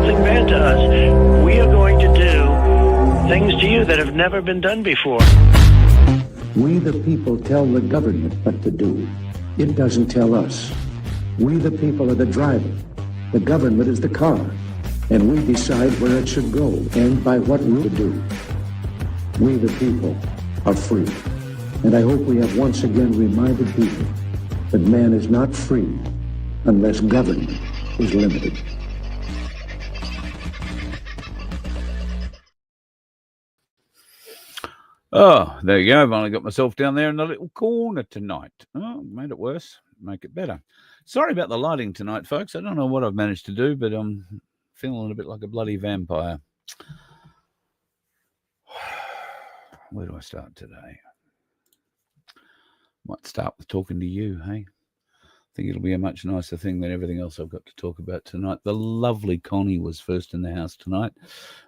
something bad to us, we are going to do things to you that have never been done before. We the people tell the government what to do. It doesn't tell us. We the people are the driver. The government is the car. And we decide where it should go and by what route to do. We the people are free. And I hope we have once again reminded people that man is not free unless government is limited. Oh, there you go. I've only got myself down there in the little corner tonight. Oh, made it worse. Make it better. Sorry about the lighting tonight, folks. I don't know what I've managed to do, but I'm feeling a bit like a bloody vampire. Where do I start today? Might start with talking to you, hey? I think it'll be a much nicer thing than everything else I've got to talk about tonight. The lovely Connie was first in the house tonight.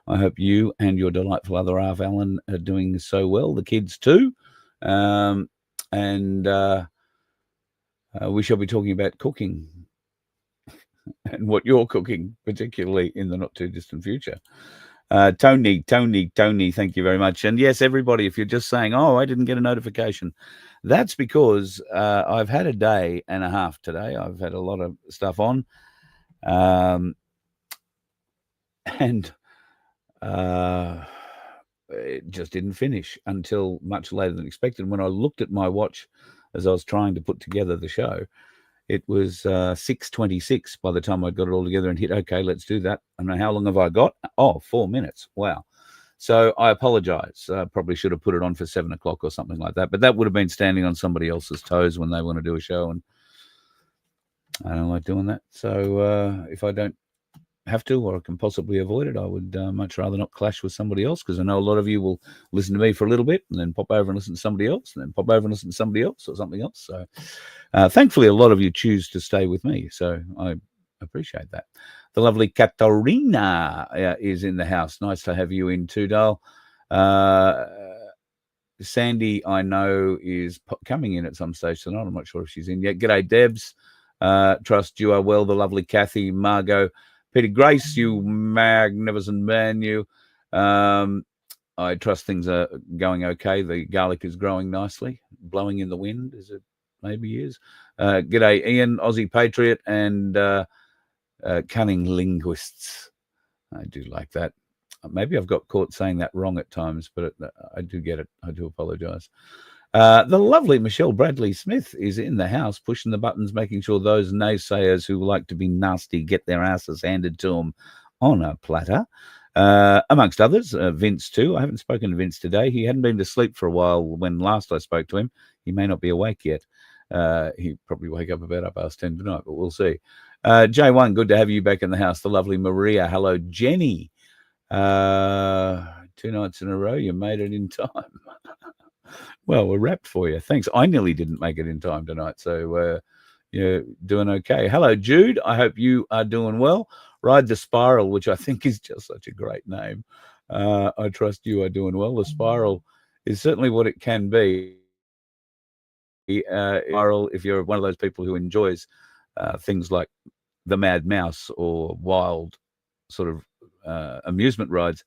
I hope you and your delightful other half, Alan, are doing so well. The kids too. We shall be talking about cooking and what you're cooking, particularly in the not too distant future. Tony, thank you very much. And yes, everybody, if you're just saying, oh, I didn't get a notification, that's because I've had a day and a half today. I've had a lot of stuff on. And it just didn't finish until much later than expected. When I looked at my watch as I was trying to put together the show, it was 6:26 by the time I got it all together and hit, okay, let's do that. And how long have I got? Oh, 4 minutes. Wow. So I apologize. Probably should have put it on for 7 o'clock or something like that. But that would have been standing on somebody else's toes when they want to do a show. And I don't like doing that. So if I don't have to, or I can possibly avoid it, I would much rather not clash with somebody else, because I know a lot of you will listen to me for a little bit and then pop over and listen to somebody else and then pop over and listen to somebody else or something else. So thankfully, a lot of you choose to stay with me. So I appreciate that. The lovely Katarina is in the house. Nice to have you in too, Dale. Sandy, I know, is coming in at some stage tonight. I'm not sure if she's in yet. G'day, Debs. Trust you are well. The lovely Kathy, Margot, Peter Grace, you magnificent man, you. I trust things are going okay. The garlic is growing nicely, blowing in the wind, as it maybe is. G'day, Ian, Aussie Patriot, and cunning linguists. I do like that. Maybe I've got caught saying that wrong at times, but I do get it. I do apologize. The lovely Michelle Bradley Smith is in the house, pushing the buttons, making sure those naysayers who like to be nasty get their asses handed to them on a platter. Amongst others, Vince too. I haven't spoken to Vince today. He hadn't been to sleep for a while when last I spoke to him. He may not be awake yet. He'll probably wake up about 10:30 tonight, but we'll see. J1, good to have you back in the house. The lovely Maria. Hello, Jenny. 2 nights in a row, you made it in time. Well, we're wrapped for you. Thanks. I nearly didn't make it in time tonight, so you're doing okay. Hello, Jude. I hope you are doing well. Ride the Spiral, which I think is just such a great name. I trust you are doing well. The Spiral is certainly what it can be. Spiral, if you're one of those people who enjoys things like the Mad Mouse or wild sort of amusement rides,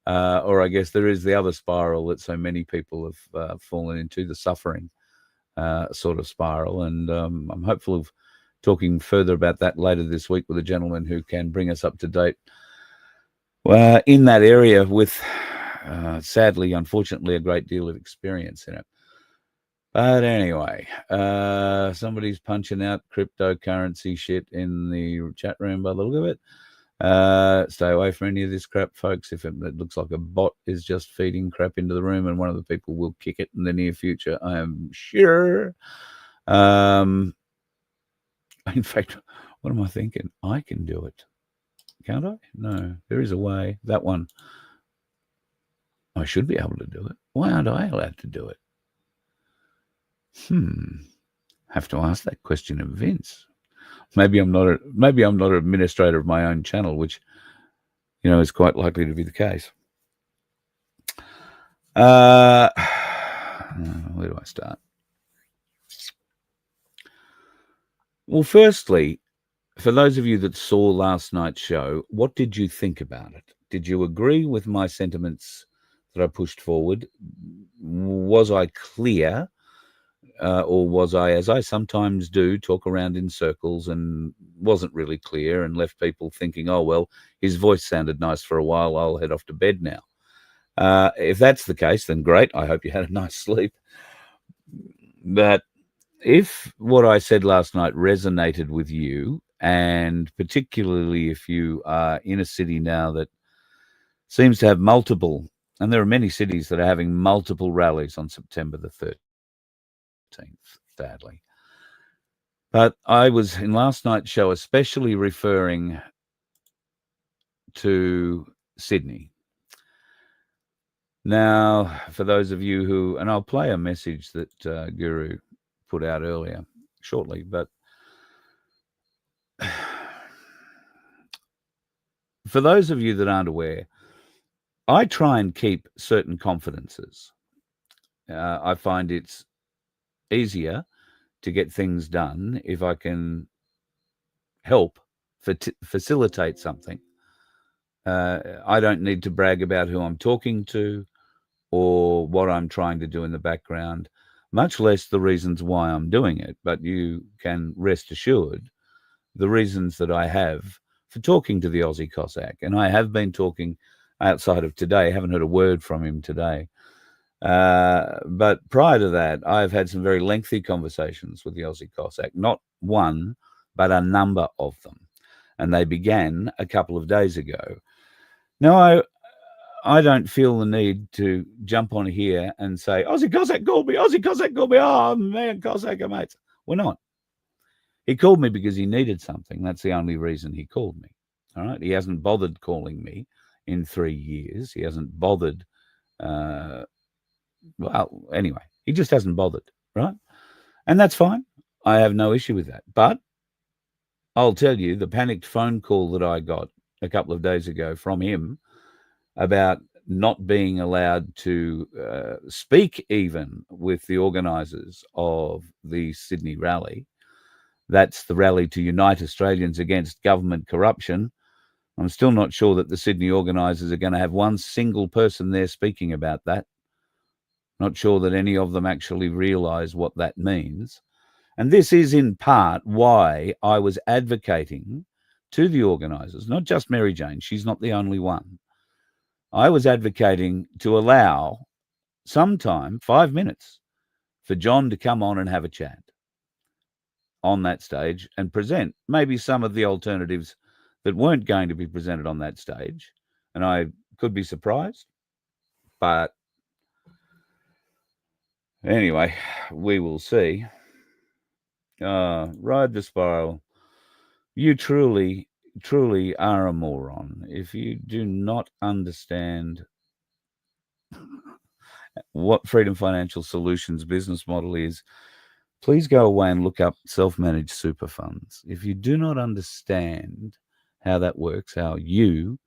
or I guess there is the other spiral that so many people have fallen into, the suffering sort of spiral. And I'm hopeful of talking further about that later this week with a gentleman who can bring us up to date in that area with, sadly, unfortunately, a great deal of experience in it. But anyway, somebody's punching out cryptocurrency shit in the chat room by the look of it. Stay away from any of this crap, folks. If it looks like a bot is just feeding crap into the room, and one of the people will kick it in the near future, I am sure. In fact, what am I thinking? I can do it. Can't I? No, there is a way. That one. I should be able to do it. Why aren't I allowed to do it? Have to ask that question of Vince. Maybe I'm not an administrator of my own channel, which, you know, is quite likely to be the case. Where do I start? Well, firstly, for those of you that saw last night's show, what did you think about it? Did you agree with my sentiments that I pushed forward? Was I clear? Or was I, as I sometimes do, talk around in circles and wasn't really clear and left people thinking, oh, well, his voice sounded nice for a while, I'll head off to bed now. If that's the case, then great. I hope you had a nice sleep. But if what I said last night resonated with you, and particularly if you are in a city now that seems to have multiple, and there are many cities that are having multiple rallies on September the 13th, sadly. But I was in last night's show especially referring to Sydney. Now, for those of you who, and I'll play a message that Guru put out earlier shortly, but for those of you that aren't aware, I try and keep certain confidences. I find it's easier to get things done if I can help facilitate something. I don't need to brag about who I'm talking to or what I'm trying to do in the background, much less the reasons why I'm doing it. But you can rest assured the reasons that I have for talking to the Aussie Cossack, and I have been talking outside of today. I haven't heard a word from him today. But prior to that, I've had some very lengthy conversations with the Aussie Cossack, not one, but a number of them. And they began a couple of days ago. Now, I don't feel the need to jump on here and say, Aussie Cossack called me, Aussie Cossack called me, oh, man, Cossack, mates. We're not. He called me because he needed something. That's the only reason he called me. All right. He hasn't bothered calling me in 3 years. He hasn't bothered. Well, anyway, he just hasn't bothered. Right. And that's fine. I have no issue with that. But I'll tell you, the panicked phone call that I got a couple of days ago from him about not being allowed to speak even with the organisers of the Sydney rally. That's the rally to Unite Australians Against Government Corruption. I'm still not sure that the Sydney organisers are going to have one single person there speaking about that. Not sure that any of them actually realise what that means. And this is in part why I was advocating to the organisers, not just Mary Jane, she's not the only one. I was advocating to allow sometime 5 minutes for John to come on and have a chat on that stage and present maybe some of the alternatives that weren't going to be presented on that stage. And I could be surprised, but anyway, we will see. Ride the spiral. You truly are a moron if you do not understand what Freedom Financial Solutions business model is. Please go away and look up self-managed super funds. If you do not understand how that works, how you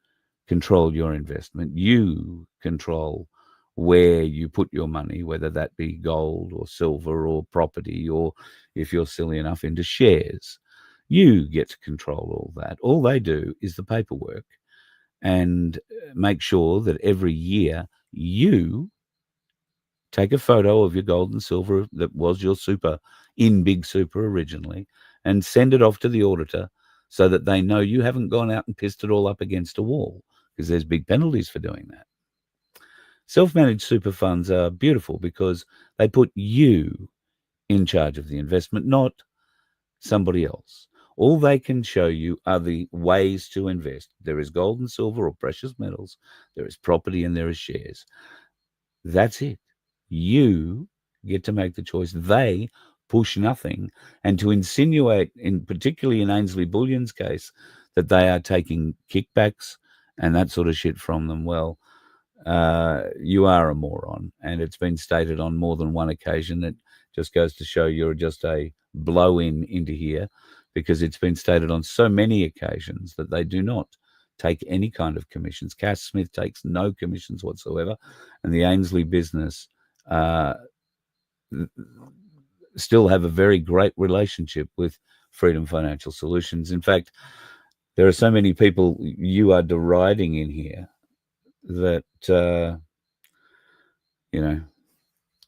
control your investment, you control where you put your money, whether that be gold or silver or property, or if you're silly enough, into shares. You get to control all that. All they do is the paperwork and make sure that every year you take a photo of your gold and silver that was your super in Big Super originally and send it off to the auditor so that they know you haven't gone out and pissed it all up against a wall, because there's big penalties for doing that. Self-managed super funds are beautiful because they put you in charge of the investment, not somebody else. All they can show you are the ways to invest. There is gold and silver or precious metals, there is property, and there is shares. That's it. You get to make the choice. They push nothing. And to insinuate, particularly in Ainsley Bullion's case, that they are taking kickbacks and that sort of shit from them, well, you are a moron. And it's been stated on more than one occasion. It just goes to show you're just a blow-in into here, because it's been stated on so many occasions that they do not take any kind of commissions. Cass Smith takes no commissions whatsoever. And the Ainsley business still have a very great relationship with Freedom Financial Solutions. In fact, there are so many people you are deriding in here that, you know,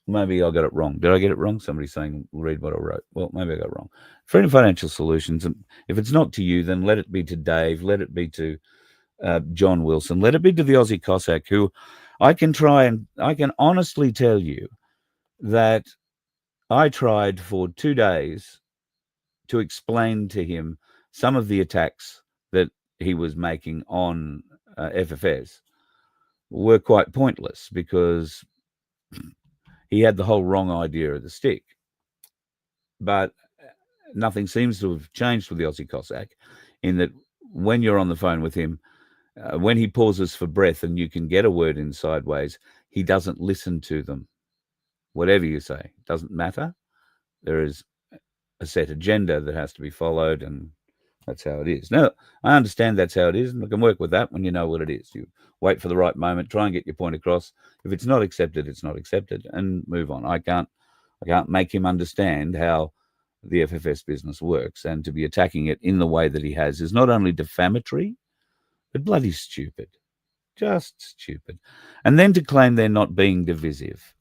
maybe I got it wrong. Did I get it wrong? Somebody's saying, read what I wrote. Well, maybe I got it wrong. Freedom Financial Solutions, if it's not to you, then let it be to Dave, let it be to John Wilson, let it be to the Aussie Cossack, who I can honestly tell you that I tried for 2 days to explain to him some of the attacks that he was making on FFS were quite pointless, because he had the whole wrong idea of the stick. But nothing seems to have changed with the Aussie Cossack, in that when you're on the phone with him, when he pauses for breath and you can get a word in sideways, he doesn't listen to them. Whatever you say, doesn't matter. There is a set agenda that has to be followed, and that's how it is. Now, I understand that's how it is, and I can work with that when you know what it is. You wait for the right moment, try and get your point across. If it's not accepted, it's not accepted, and move on. I can't make him understand how the FFS business works, and to be attacking it in the way that he has is not only defamatory, but bloody stupid. Just stupid. And then to claim they're not being divisive.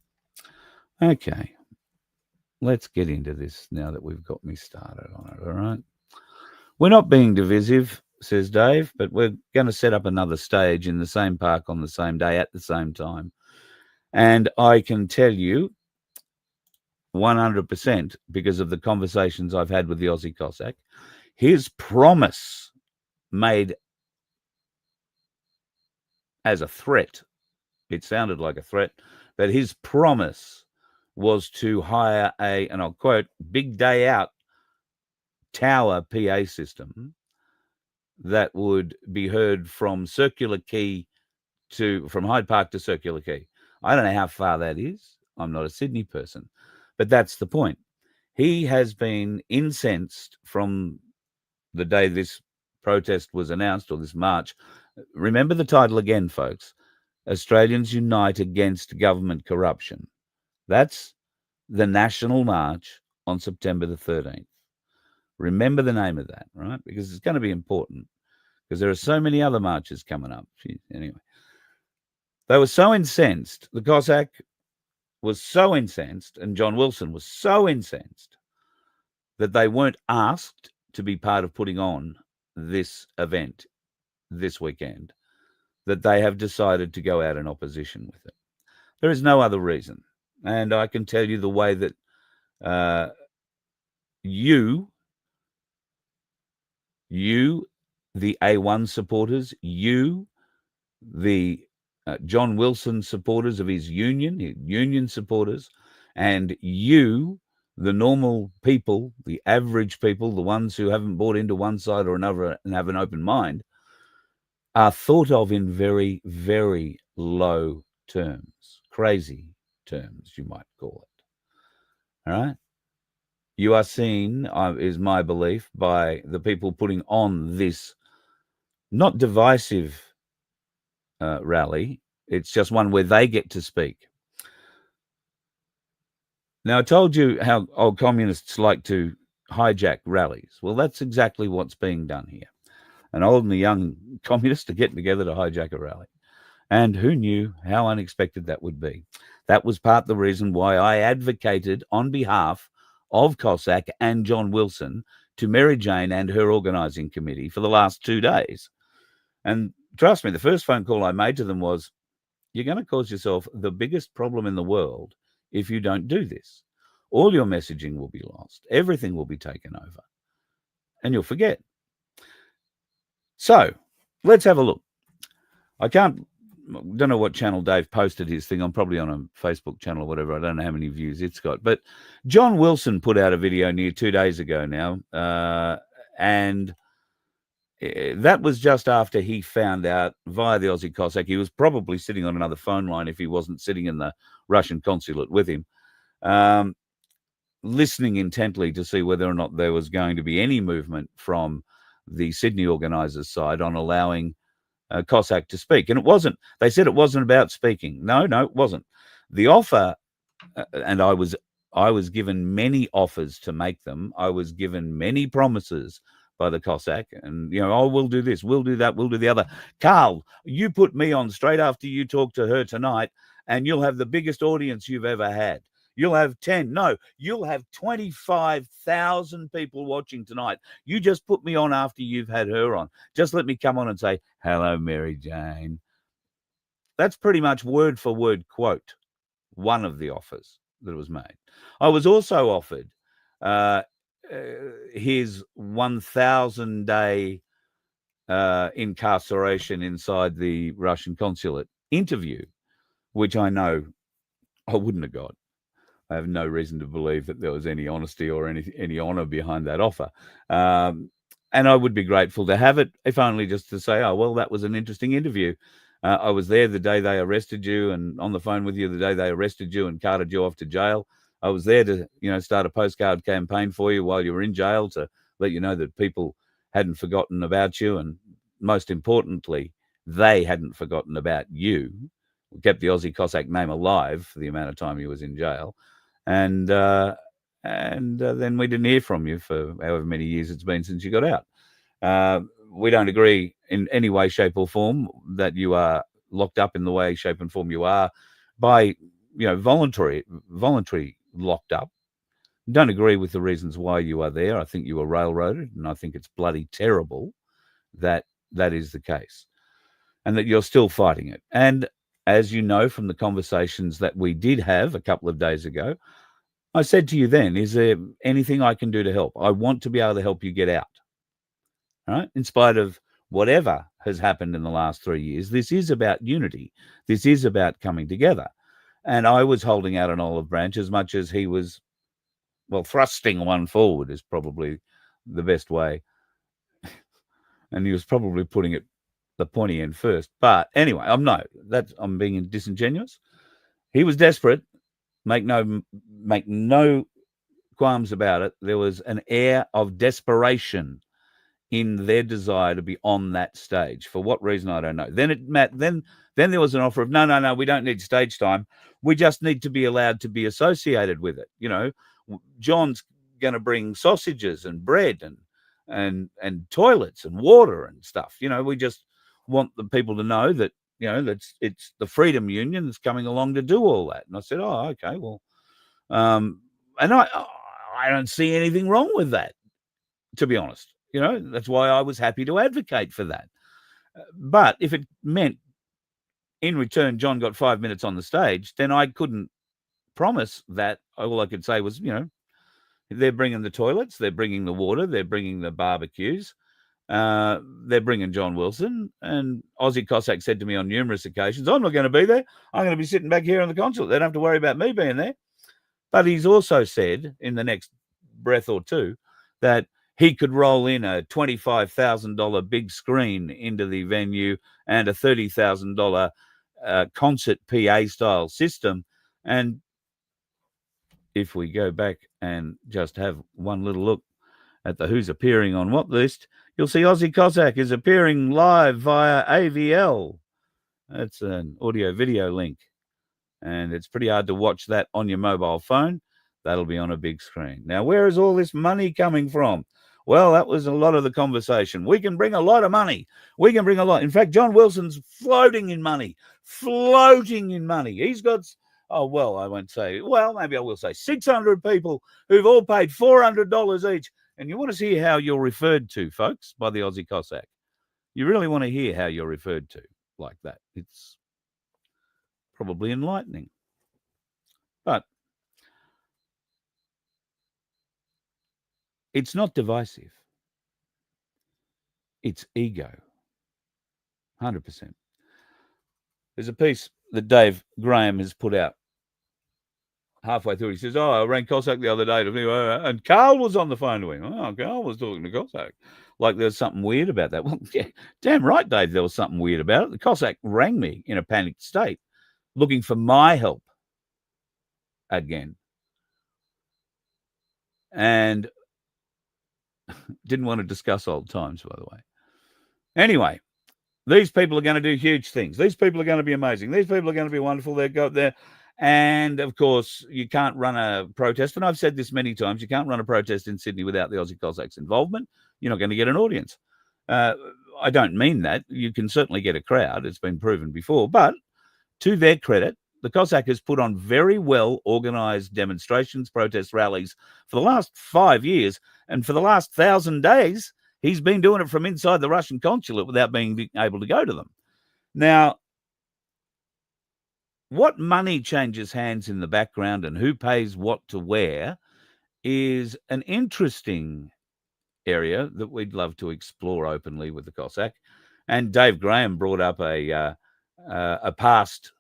Okay. Let's get into this now that we've got me started on it, all right? We're not being divisive, says Dave, but we're going to set up another stage in the same park on the same day at the same time. And I can tell you 100%, because of the conversations I've had with the Aussie Cossack, his promise made as a threat, it sounded like a threat, but his promise was to hire a, and I'll quote, big day out tower PA system that would be heard from Circular Quay from Hyde Park to Circular Quay. I don't know how far that is. I'm not a Sydney person, but that's the point. He has been incensed from the day this protest was announced, or this march. Remember the title again, folks. Australians Unite Against Government Corruption. That's the national march on September the 13th. Remember the name of that, right? Because it's going to be important, because there are so many other marches coming up. Anyway, they were so incensed. The Cossack was so incensed, and John Wilson was so incensed, that they weren't asked to be part of putting on this event this weekend, that they have decided to go out in opposition with it. There is no other reason. And I can tell you the way that you, the A1 supporters, you, the John Wilson supporters of his union supporters, and you, the normal people, the average people, the ones who haven't bought into one side or another and have an open mind, are thought of in very, very low terms, crazy terms, you might call it. All right? You are seen, is my belief, by the people putting on this not divisive rally. It's just one where they get to speak. Now, I told you how old communists like to hijack rallies. Well, that's exactly what's being done here. An old and a young communist are getting together to hijack a rally. And who knew how unexpected that would be? That was part of the reason why I advocated on behalf of Cossack and John Wilson to Mary Jane and her organising committee for the last 2 days. And trust me, the first phone call I made to them was, you're going to cause yourself the biggest problem in the world if you don't do this. All your messaging will be lost. Everything will be taken over. And you'll forget. So let's have a look. I don't know what channel Dave posted his thing. I'm probably on a Facebook channel or whatever. I don't know how many views it's got. But John Wilson put out a video near 2 days ago now. And that was just after he found out via the Aussie Cossack. He was probably sitting on another phone line if he wasn't sitting in the Russian consulate with him, listening intently to see whether or not there was going to be any movement from the Sydney organisers' side on allowing Cossack to speak. And it wasn't. They said it wasn't about speaking. No, it wasn't. The offer, and I was I was given many offers to make them. I was given many promises by the Cossack, and, oh, we'll do this, we'll do that, we'll do the other. Carl, you put me on straight after you talk to her tonight, and you'll have the biggest audience you've ever had. You'll have 10. No, you'll have 25,000 people watching tonight. You just put me on after you've had her on. Just let me come on and say, hello, Mary Jane. That's pretty much word for word quote one of the offers that was made. I was also offered his 1,000-day incarceration inside the Russian consulate interview, which I know I wouldn't have got. I have no reason to believe that there was any honesty or any honor behind that offer. And I would be grateful to have it, if only just to say, oh, well, that was an interesting interview. I was there the day they arrested you and on the phone with you the day they arrested you and carted you off to jail. I was there to, start a postcard campaign for you while you were in jail to let you know that people hadn't forgotten about you. And most importantly, they hadn't forgotten about you. We kept the Aussie Cossack name alive for the amount of time you was in jail. And then we didn't hear from you for however many years it's been since you got out. We don't agree in any way, shape or form that you are locked up in the way, shape and form you are by, voluntary locked up. Don't agree with the reasons why you are there. I think you were railroaded, and I think it's bloody terrible that that is the case and that you're still fighting it. And as you know from the conversations that we did have a couple of days ago, I said to you then, is there anything I can do to help? I want to be able to help you get out. All right? In spite of whatever has happened in the last 3 years, this is about unity. This is about coming together. And I was holding out an olive branch as much as he was, well, thrusting one forward is probably the best way. And he was probably putting it the pointy end first. But anyway, I'm being disingenuous. He was desperate. Make no qualms about it. There was an air of desperation in their desire to be on that stage. For what reason, I don't know. Then there was an offer of, no, we don't need stage time. We just need to be allowed to be associated with it. John's going to bring sausages and bread and toilets and water and stuff. We just want the people to know that, that it's the Freedom Union that's coming along to do all that. And I said, oh, okay, well, and I don't see anything wrong with that, to be honest. That's why I was happy to advocate for that. But if it meant in return John got 5 minutes on the stage, then I couldn't promise that. All I could say was, they're bringing the toilets, they're bringing the water, they're bringing the barbecues, they're bringing John Wilson. And Aussie Cossack said to me on numerous occasions, I'm not going to be there. I'm going to be sitting back here in the consulate. They don't have to worry about me being there. But he's also said in the next breath or two that he could roll in a $25,000 big screen into the venue and a $30,000 concert PA style system. And if we go back and just have one little look at the who's appearing on what list, you'll see Aussie Cossack is appearing live via AVL. That's an audio video link. And it's pretty hard to watch that on your mobile phone. That'll be on a big screen. Now, where is all this money coming from? Well, that was a lot of the conversation. We can bring a lot of money. We can bring a lot. In fact, John Wilson's floating in money. He's got, I won't say, maybe I will say 600 people who've all paid $400 each. And you want to see how you're referred to, folks, by the Aussie Cossack. You really want to hear how you're referred to like that. It's probably enlightening. But it's not divisive. It's ego. 100%. There's a piece that Dave Graham has put out halfway through. He says, I rang Cossack the other day to me, and Carl was on the phone to him. Oh, Carl was talking to Cossack. Like there's something weird about that. Well, yeah, damn right, Dave, there was something weird about it. The Cossack rang me in a panicked state, looking for my help again. And didn't want to discuss old times, by the way. Anyway, these people are going to do huge things. These people are going to be amazing. These people are going to be wonderful. They're And, of course, you can't run a protest. And I've said this many times. You can't run a protest in Sydney without the Aussie Cossacks' involvement. You're not going to get an audience. I don't mean that. You can certainly get a crowd. It's been proven before. But to their credit, the Cossack has put on very well organised demonstrations, protests, rallies for the last 5 years. And for the last 1,000 days, he's been doing it from inside the Russian consulate without being able to go to them. Now, what money changes hands in the background and who pays what to where is an interesting area that we'd love to explore openly with the Cossack. And Dave Graham brought up a past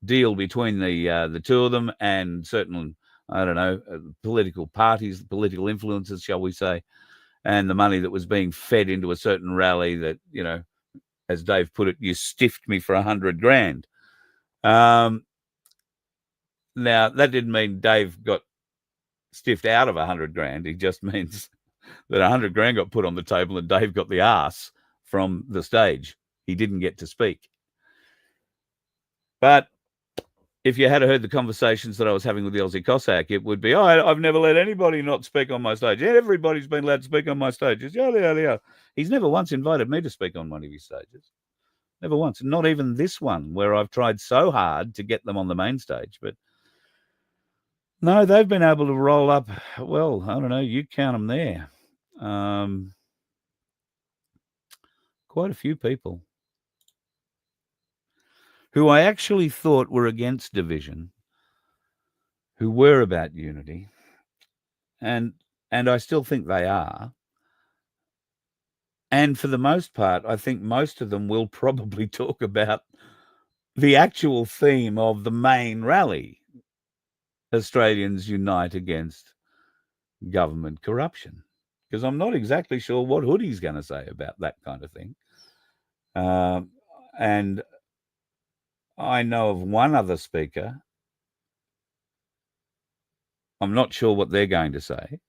deal between the two of them and certain, I don't know, political parties, political influences, shall we say, and the money that was being fed into a certain rally that, you know, as Dave put it, you stiffed me for $100,000. Now, that didn't mean Dave got stiffed out of $100,000. It just means that $100,000 got put on the table and Dave got the arse from the stage. He didn't get to speak. But if you had heard the conversations that I was having with the Aussie Cossack, it would be, I've never let anybody not speak on my stage. Yeah, everybody's been allowed to speak on my stages. Yeah. He's never once invited me to speak on one of his stages. Never once. Not even this one, where I've tried so hard to get them on the main stage. But no, they've been able to roll up, well, I don't know, you count them there. Quite a few people who I actually thought were against division, who were about unity, and I still think they are. And for the most part, I think most of them will probably talk about the actual theme of the main rally, Australians Unite Against Government Corruption, because I'm not exactly sure what Hoodie's going to say about that kind of thing. And I know of one other speaker. I'm not sure what they're going to say.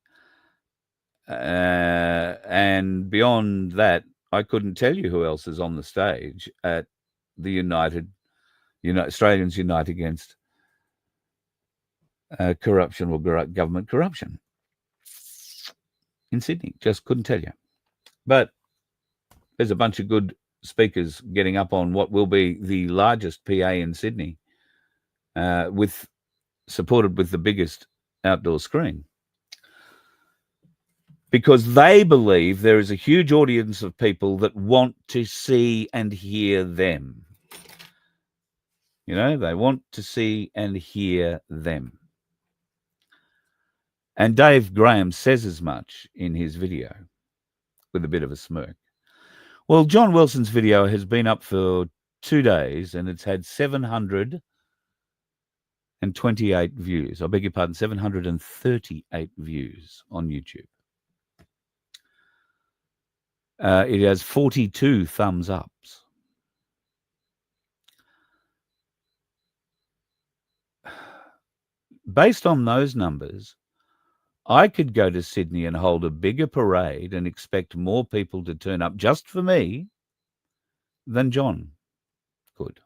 And beyond that, I couldn't tell you who else is on the stage at the Australians Unite Against Corruption or Government Corruption in Sydney. Just couldn't tell you. But there's a bunch of good speakers getting up on what will be the largest PA in Sydney, supported with the biggest outdoor screen, because they believe there is a huge audience of people that want to see and hear them. You know, they want to see and hear them. And Dave Graham says as much in his video with a bit of a smirk. Well, John Wilson's video has been up for 2 days and it's had 728 views. I beg your pardon, 738 views on YouTube. It has 42 thumbs ups. Based on those numbers, I could go to Sydney and hold a bigger parade and expect more people to turn up just for me than John could.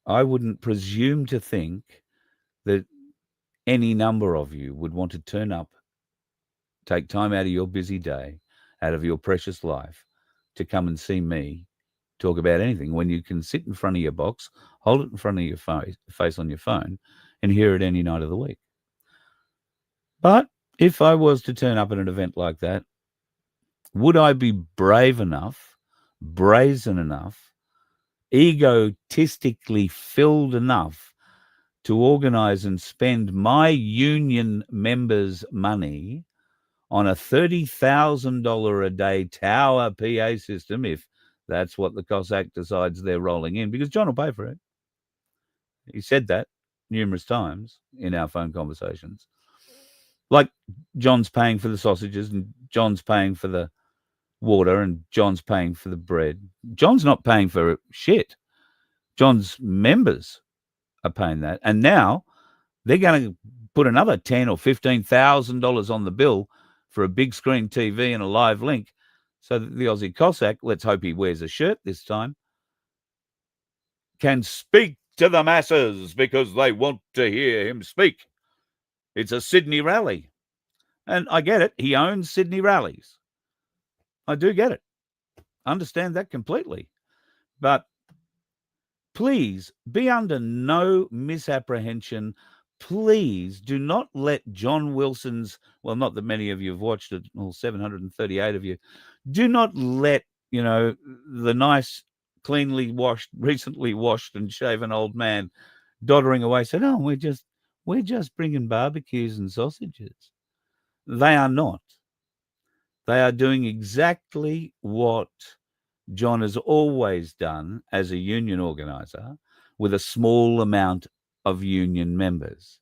I wouldn't presume to think that any number of you would want to turn up, take time out of your busy day, out of your precious life, to come and see me talk about anything when you can sit in front of your box, hold it in front of your face on your phone, and hear it any night of the week. But if I was to turn up at an event like that, would I be brave enough, brazen enough, egotistically filled enough to organise and spend my union members' money on a $30,000 a day tower PA system, if that's what the Cossack decides they're rolling in, because John will pay for it. He said that numerous times in our phone conversations. Like John's paying for the sausages and John's paying for the water and John's paying for the bread. John's not paying for shit. John's members are paying that. And now they're going to put another $10,000 or $15,000 on the bill for a big screen TV and a live link, so that the Aussie Cossack, let's hope he wears a shirt this time, can speak to the masses because they want to hear him speak. It's a Sydney rally. And I get it. He owns Sydney rallies. I do get it. Understand that completely. But please be under no misapprehension. Please do not let John Wilson's, well, not that many of you have watched it, all 738 of you, do not let, the nice, cleanly washed, recently washed and shaven old man doddering away say, "No, we're just bringing barbecues and sausages." They are not. They are doing exactly what John has always done as a union organizer with a small amount of union members.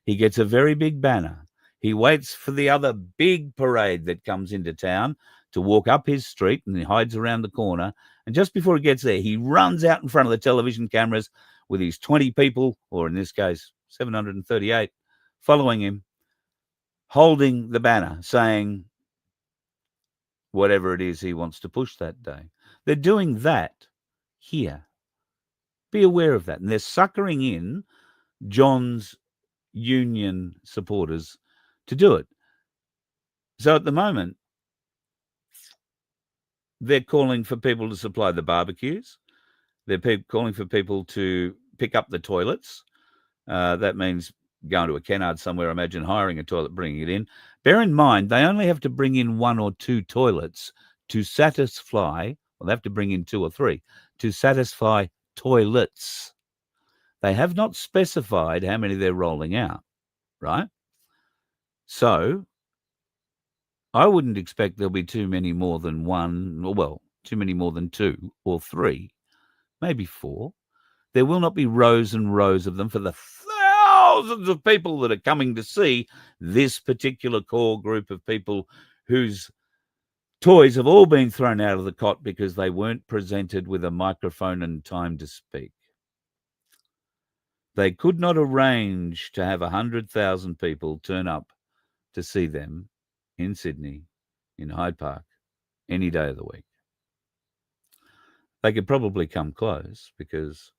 He gets a very big banner. He waits for the other big parade that comes into town to walk up his street, and he hides around the corner. And just before he gets there, he runs out in front of the television cameras with his 20 people, or in this case, 738, following him, holding the banner, saying whatever it is he wants to push that day. They're doing that here. Be aware of that. And they're suckering in John's union supporters to do it. So at the moment, they're calling for people to supply the barbecues. They're calling for people to pick up the toilets. That means going to a Kennard somewhere, imagine hiring a toilet, bringing it in. Bear in mind, they only have to bring in 1 or 2 toilets to satisfy, well, they have to bring in 2 or 3 to satisfy toilets. They have not specified how many they're rolling out, right? So I wouldn't expect there'll be too many more than 1, or well, too many more than 2 or 3, maybe 4. There will not be rows and rows of them for the thousands of people that are coming to see this particular core group of people whose toys have all been thrown out of the cot because they weren't presented with a microphone and time to speak. They could not arrange to have 100,000 people turn up to see them in Sydney, in Hyde Park, any day of the week. They could probably come close because,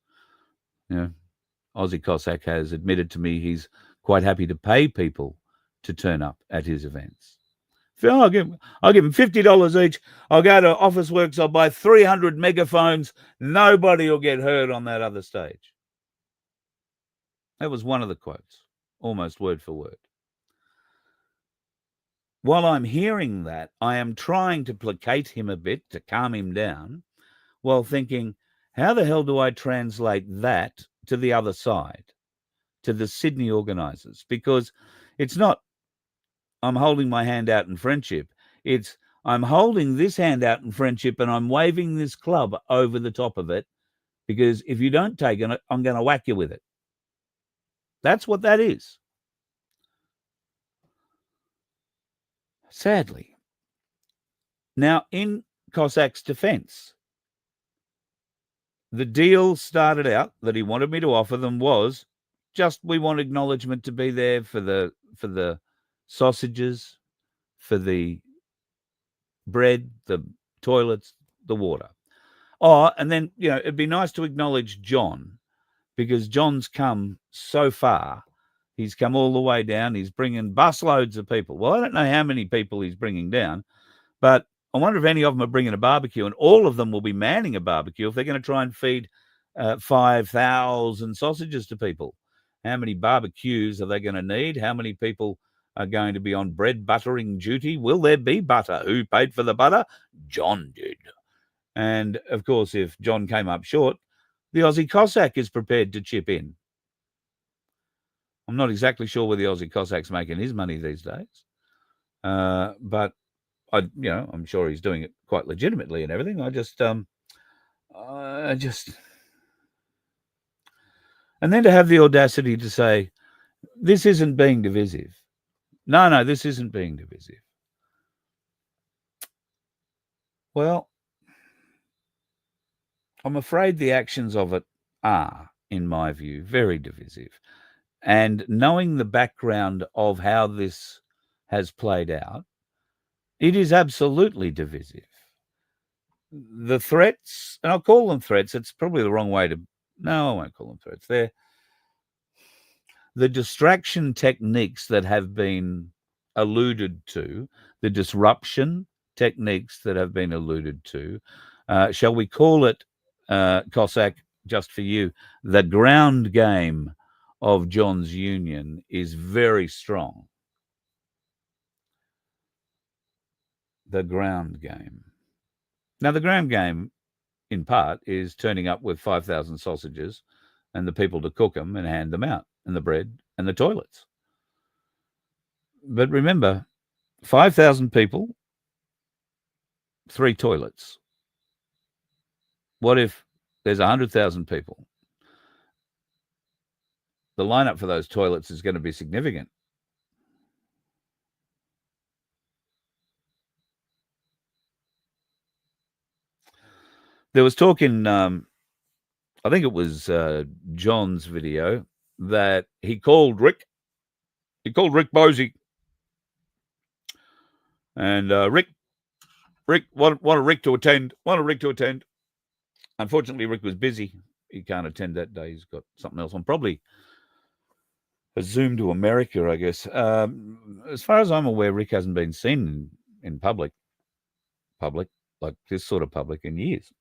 Aussie Cossack has admitted to me he's quite happy to pay people to turn up at his events. I'll give him $50 each. I'll go to Officeworks. I'll buy 300 megaphones. Nobody will get heard on that other stage. That was one of the quotes, almost word for word. While I'm hearing that, I am trying to placate him a bit, to calm him down, while thinking, how the hell do I translate that to the other side, to the Sydney organisers? Because it's not, I'm holding my hand out in friendship. It's, I'm holding this hand out in friendship and I'm waving this club over the top of it, because if you don't take it, I'm going to whack you with it. That's what that is. Sadly. Now, in Cossack's defence, the deal started out that he wanted me to offer them was just, we want acknowledgement to be there for the sausages, for the bread, the toilets, the water. Oh, and then, it'd be nice to acknowledge John, because John's come so far. He's come all the way down. He's bringing busloads of people. Well, I don't know how many people he's bringing down, but I wonder if any of them are bringing a barbecue, and all of them will be manning a barbecue if they're going to try and feed 5,000 sausages to people. How many barbecues are they going to need? How many people are going to be on bread buttering duty? Will there be butter? Who paid for the butter? John did. And, of course, if John came up short, the Aussie Cossack is prepared to chip in. I'm not exactly sure where the Aussie Cossack's making his money these days, but I'm sure he's doing it quite legitimately and everything. And then to have the audacity to say, this isn't being divisive. No, this isn't being divisive. Well, I'm afraid the actions of it are, in my view, very divisive. And knowing the background of how this has played out, it is absolutely divisive. The threats, and I'll call them threats, it's probably the wrong way to No, I won't call them threats. They're the distraction techniques that have been alluded to, the disruption techniques that have been alluded to. Shall we call it, Cossack, just for you, the ground game of John's Union is very strong. The ground game. Now, the ground game, in part, is turning up with 5,000 sausages and the people to cook them and hand them out, and the bread and the toilets. But remember, 5,000 people, 3 toilets. What if there's 100,000 people? The lineup for those toilets is going to be significant. There was talk in, I think it was John's video, that he called Rick. He called Rick Bosey. And Rick wanted Rick to attend. Unfortunately, Rick was busy. He can't attend that day. He's got something else on. Probably a Zoom to America, I guess. As far as I'm aware, Rick hasn't been seen in public, like this sort of public, in years.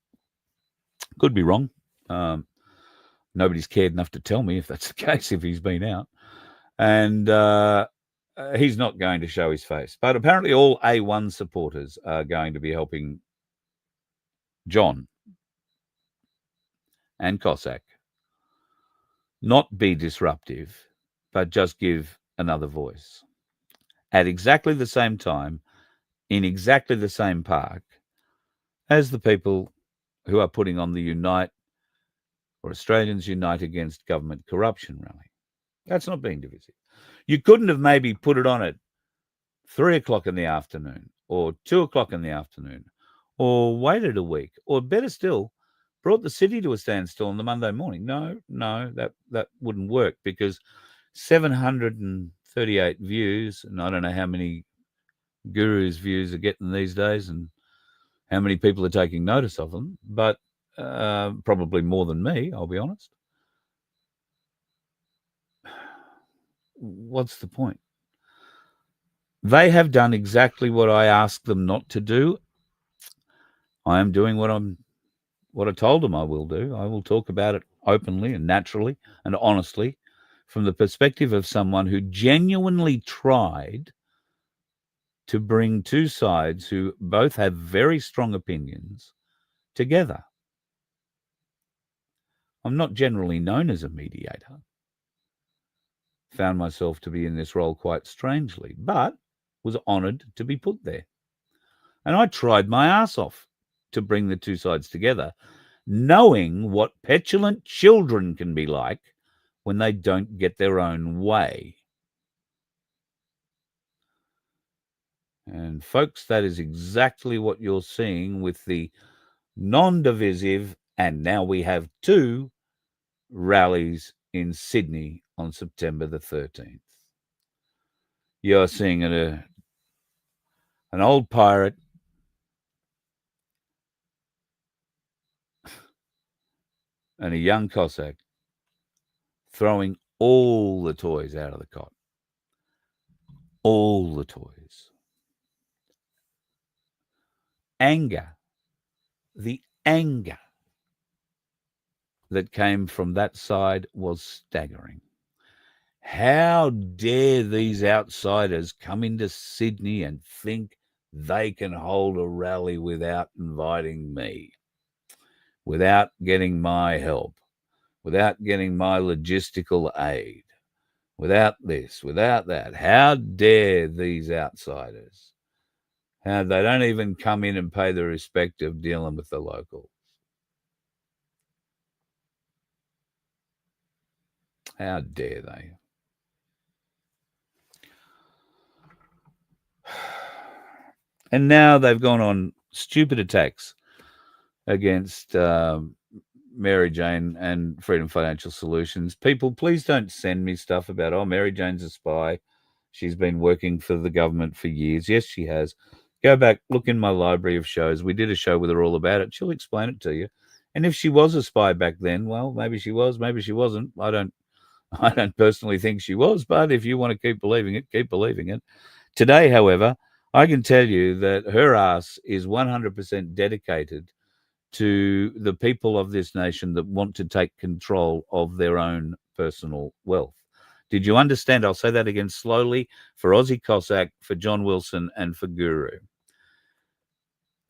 Could be wrong. Nobody's cared enough to tell me if that's the case, if he's been out. And he's not going to show his face. But apparently all A1 supporters are going to be helping John and Cossack not be disruptive, but just give another voice at exactly the same time, in exactly the same park as the people who are putting on the Unite, or Australians Unite Against Government Corruption rally. That's not being divisive. You couldn't have maybe put it on at 3 o'clock in the afternoon or 2 o'clock in the afternoon, or waited a week, or better still, brought the city to a standstill on the Monday morning. No, that wouldn't work, because 738 views, and I don't know how many gurus' views are getting these days and how many people are taking notice of them, but probably more than me, I'll be honest. What's the point? They have done exactly what I asked them not to do. I am doing what I told them I will do. I will talk about it openly and naturally and honestly from the perspective of someone who genuinely tried to bring two sides who both have very strong opinions together. I'm not generally known as a mediator. Found myself to be in this role quite strangely, but was honoured to be put there. And I tried my ass off to bring the two sides together, knowing what petulant children can be like when they don't get their own way. And folks, that is exactly what you're seeing with the non-divisive, and now we have 2 rallies in Sydney on September the 13th. You're seeing an old pirate and a young Cossack throwing all the toys out of the cot. All the toys. Anger. The anger that came from that side was staggering. How dare these outsiders come into Sydney and think they can hold a rally without inviting me, without getting my help, without getting my logistical aid, without this, without that. How dare these outsiders? How they don't even come in and pay the respect of dealing with the locals. How dare they? And now they've gone on stupid attacks against Mary Jane and Freedom Financial Solutions. People, please don't send me stuff about, oh, Mary Jane's a spy. She's been working for the government for years. Yes, she has. Go back, look in my library of shows. We did a show with her all about it. She'll explain it to you. And if she was a spy back then, well, maybe she was, maybe she wasn't. I don't personally think she was, but if you want to keep believing it, keep believing it. Today, however, I can tell you that her ass is 100% dedicated to the people of this nation that want to take control of their own personal wealth. Did you understand? I'll say that again slowly for Aussie Cossack, for John Wilson, and for Guru.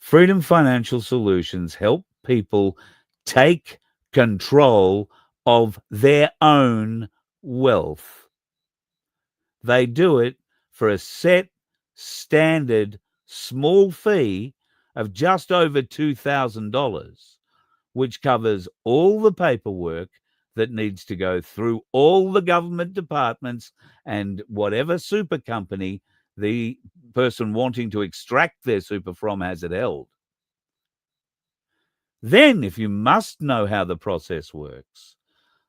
Freedom Financial Solutions help people take control of their own wealth. They do it for a set, standard, small fee of just over $2,000, which covers all the paperwork that needs to go through all the government departments and whatever super company the person wanting to extract their super from has it held. Then, if you must know how the process works,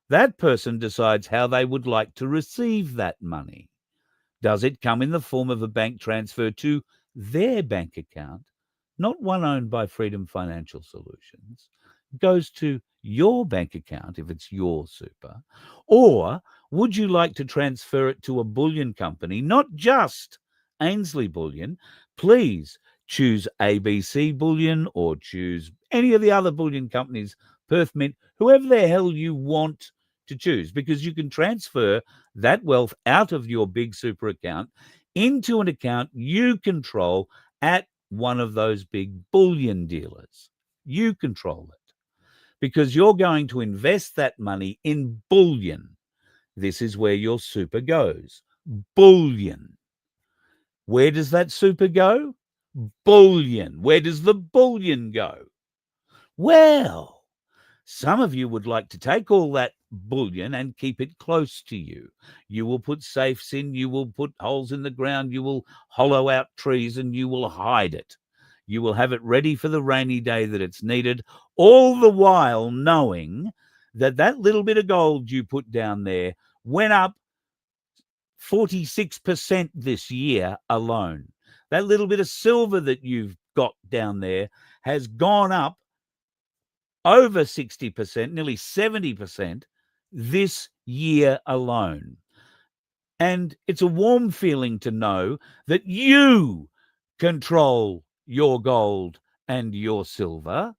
that person decides how they would like to receive that money. Does it come in the form of a bank transfer to their bank account, not one owned by Freedom Financial Solutions, goes to your bank account if it's your super? Or would you like to transfer it to a bullion company, not just Ainsley Bullion? Please choose ABC Bullion or choose any of the other bullion companies, Perth Mint, whoever the hell you want to choose, because you can transfer that wealth out of your big super account into an account you control at one of those big bullion dealers. You control it because you're going to invest that money in bullion. This is where your super goes. Bullion. Where does that super go? Bullion. Where does the bullion go? Well, some of you would like to take all that bullion and keep it close to you. You will put safes in, you will put holes in the ground, you will hollow out trees, and you will hide it. You will have it ready for the rainy day that it's needed, all the while knowing that that little bit of gold you put down there went up 46% this year alone. That little bit of silver that you've got down there has gone up over 60%, nearly 70% this year alone. And it's a warm feeling to know that you control your gold and your silver.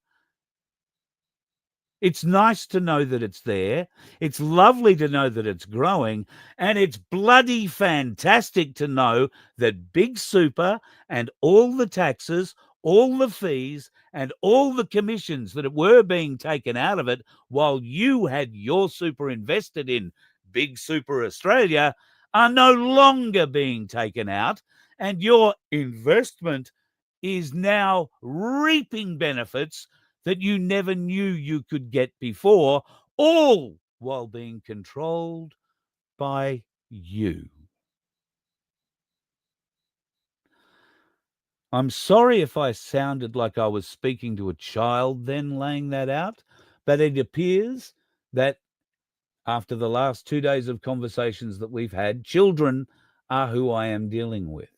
It's nice to know that it's there. It's lovely to know that it's growing. And it's bloody fantastic to know that Big Super and all the taxes, all the fees, and all the commissions that were being taken out of it while you had your super invested in Big Super Australia are no longer being taken out. And your investment is now reaping benefits that you never knew you could get before, all while being controlled by you. I'm sorry if I sounded like I was speaking to a child then laying that out, but it appears that after the last 2 days of conversations that we've had, children are who I am dealing with.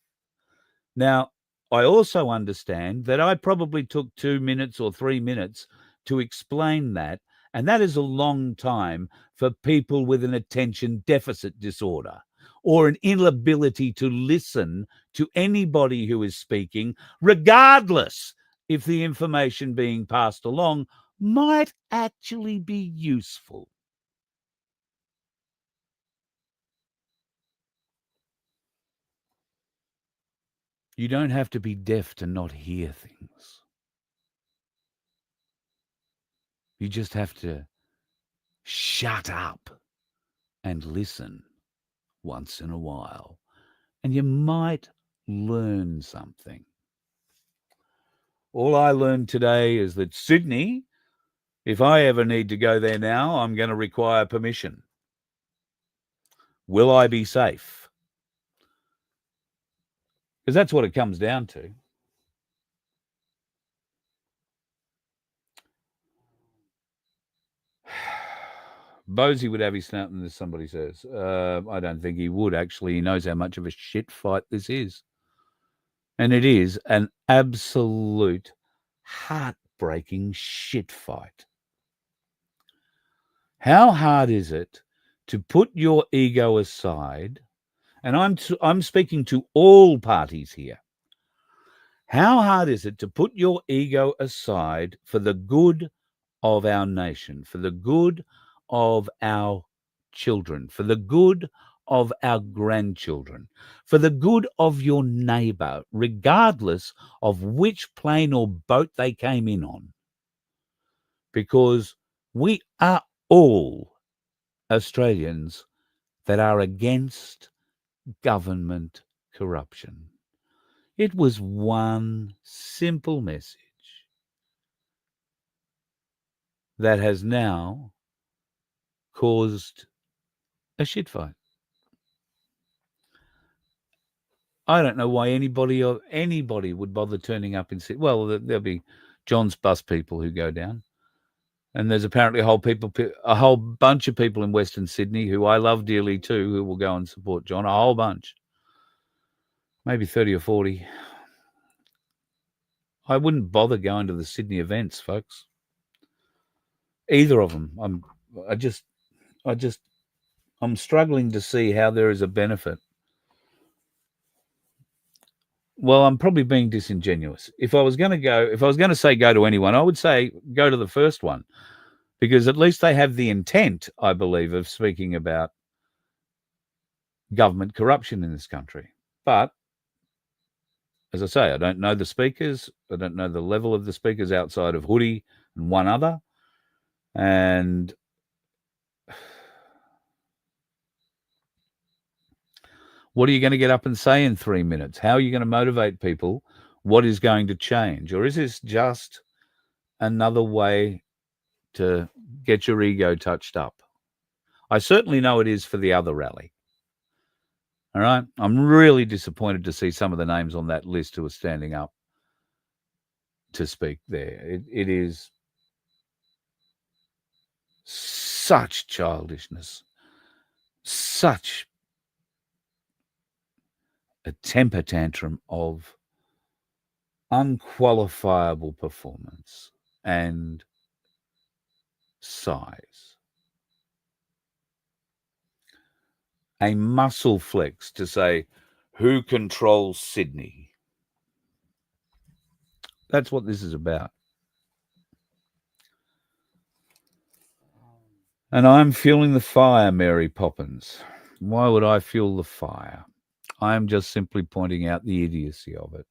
Now, I also understand that I probably took 2 minutes or 3 minutes to explain that, and that is a long time for people with an attention deficit disorder or an inability to listen to anybody who is speaking, regardless if the information being passed along might actually be useful. You don't have to be deaf to not hear things. You just have to shut up and listen once in a while, and you might learn something. All I learned today is that Sydney, if I ever need to go there now, I'm going to require permission. Will I be safe? Because that's what it comes down to. Bosie would have his snout in this, somebody says. I don't think he would, actually. He knows how much of a shit fight this is. And it is an absolute heartbreaking shit fight. How hard is it to put your ego aside? And I'm speaking to all parties here. How hard is it to put your ego aside for the good of our nation, for the good of our children, for the good of our grandchildren, for the good of your neighbour, regardless of which plane or boat they came in on? Because we are all Australians that are against government corruption. It was one simple message that has now caused a shit fight. I don't know why anybody would bother turning up in Sydney. Well, there'll be John's bus people who go down, and there's apparently a whole bunch of people in Western Sydney who I love dearly too, who will go and support John. A whole bunch, maybe 30 or 40. I wouldn't bother going to the Sydney events, folks. Either of them. I'm struggling to see how there is a benefit. Well, I'm probably being disingenuous. If I was going to say go to anyone, I would say go to the first one, because at least they have the intent, I believe, of speaking about government corruption in this country. But as I say, I don't know the speakers. I don't know the level of the speakers outside of Hoodie and one other. And what are you going to get up and say in 3 minutes? How are you going to motivate people? What is going to change? Or is this just another way to get your ego touched up? I certainly know it is for the other rally. All right? I'm really disappointed to see some of the names on that list who are standing up to speak there. It is such childishness, such a temper tantrum of unqualifiable performance and size. A muscle flex to say, who controls Sydney? That's what this is about. And I'm feeling the fire, Mary Poppins. Why would I feel the fire? I am just simply pointing out the idiocy of it.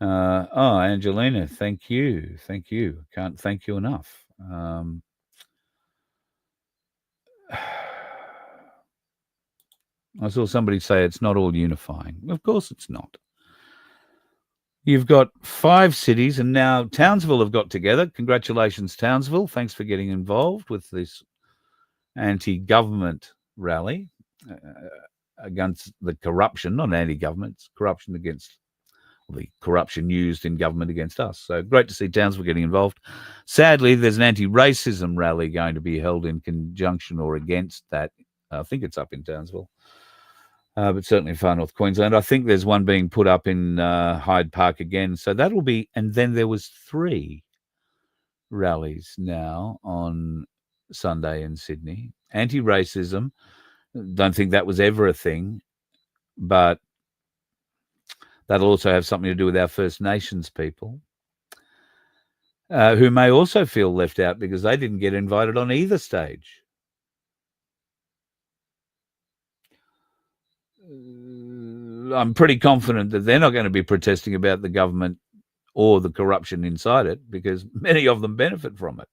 Angelina, thank you. Thank you. Can't thank you enough. I saw somebody say it's not all unifying. Of course it's not. You've got 5 cities, and now Townsville have got together. Congratulations, Townsville. Thanks for getting involved with this anti-government rally against the corruption, not anti-government, it's corruption against the corruption used in government against us. So great to see Townsville getting involved. Sadly, there's an anti-racism rally going to be held in conjunction or against that. I think it's up in Townsville. But certainly in far north Queensland. I think there's one being put up in Hyde Park again. So that'll be, and then there was 3 rallies now on Sunday in Sydney. Anti-racism, don't think that was ever a thing, but that'll also have something to do with our First Nations people, who may also feel left out because they didn't get invited on either stage. I'm pretty confident that they're not going to be protesting about the government or the corruption inside it, because many of them benefit from it.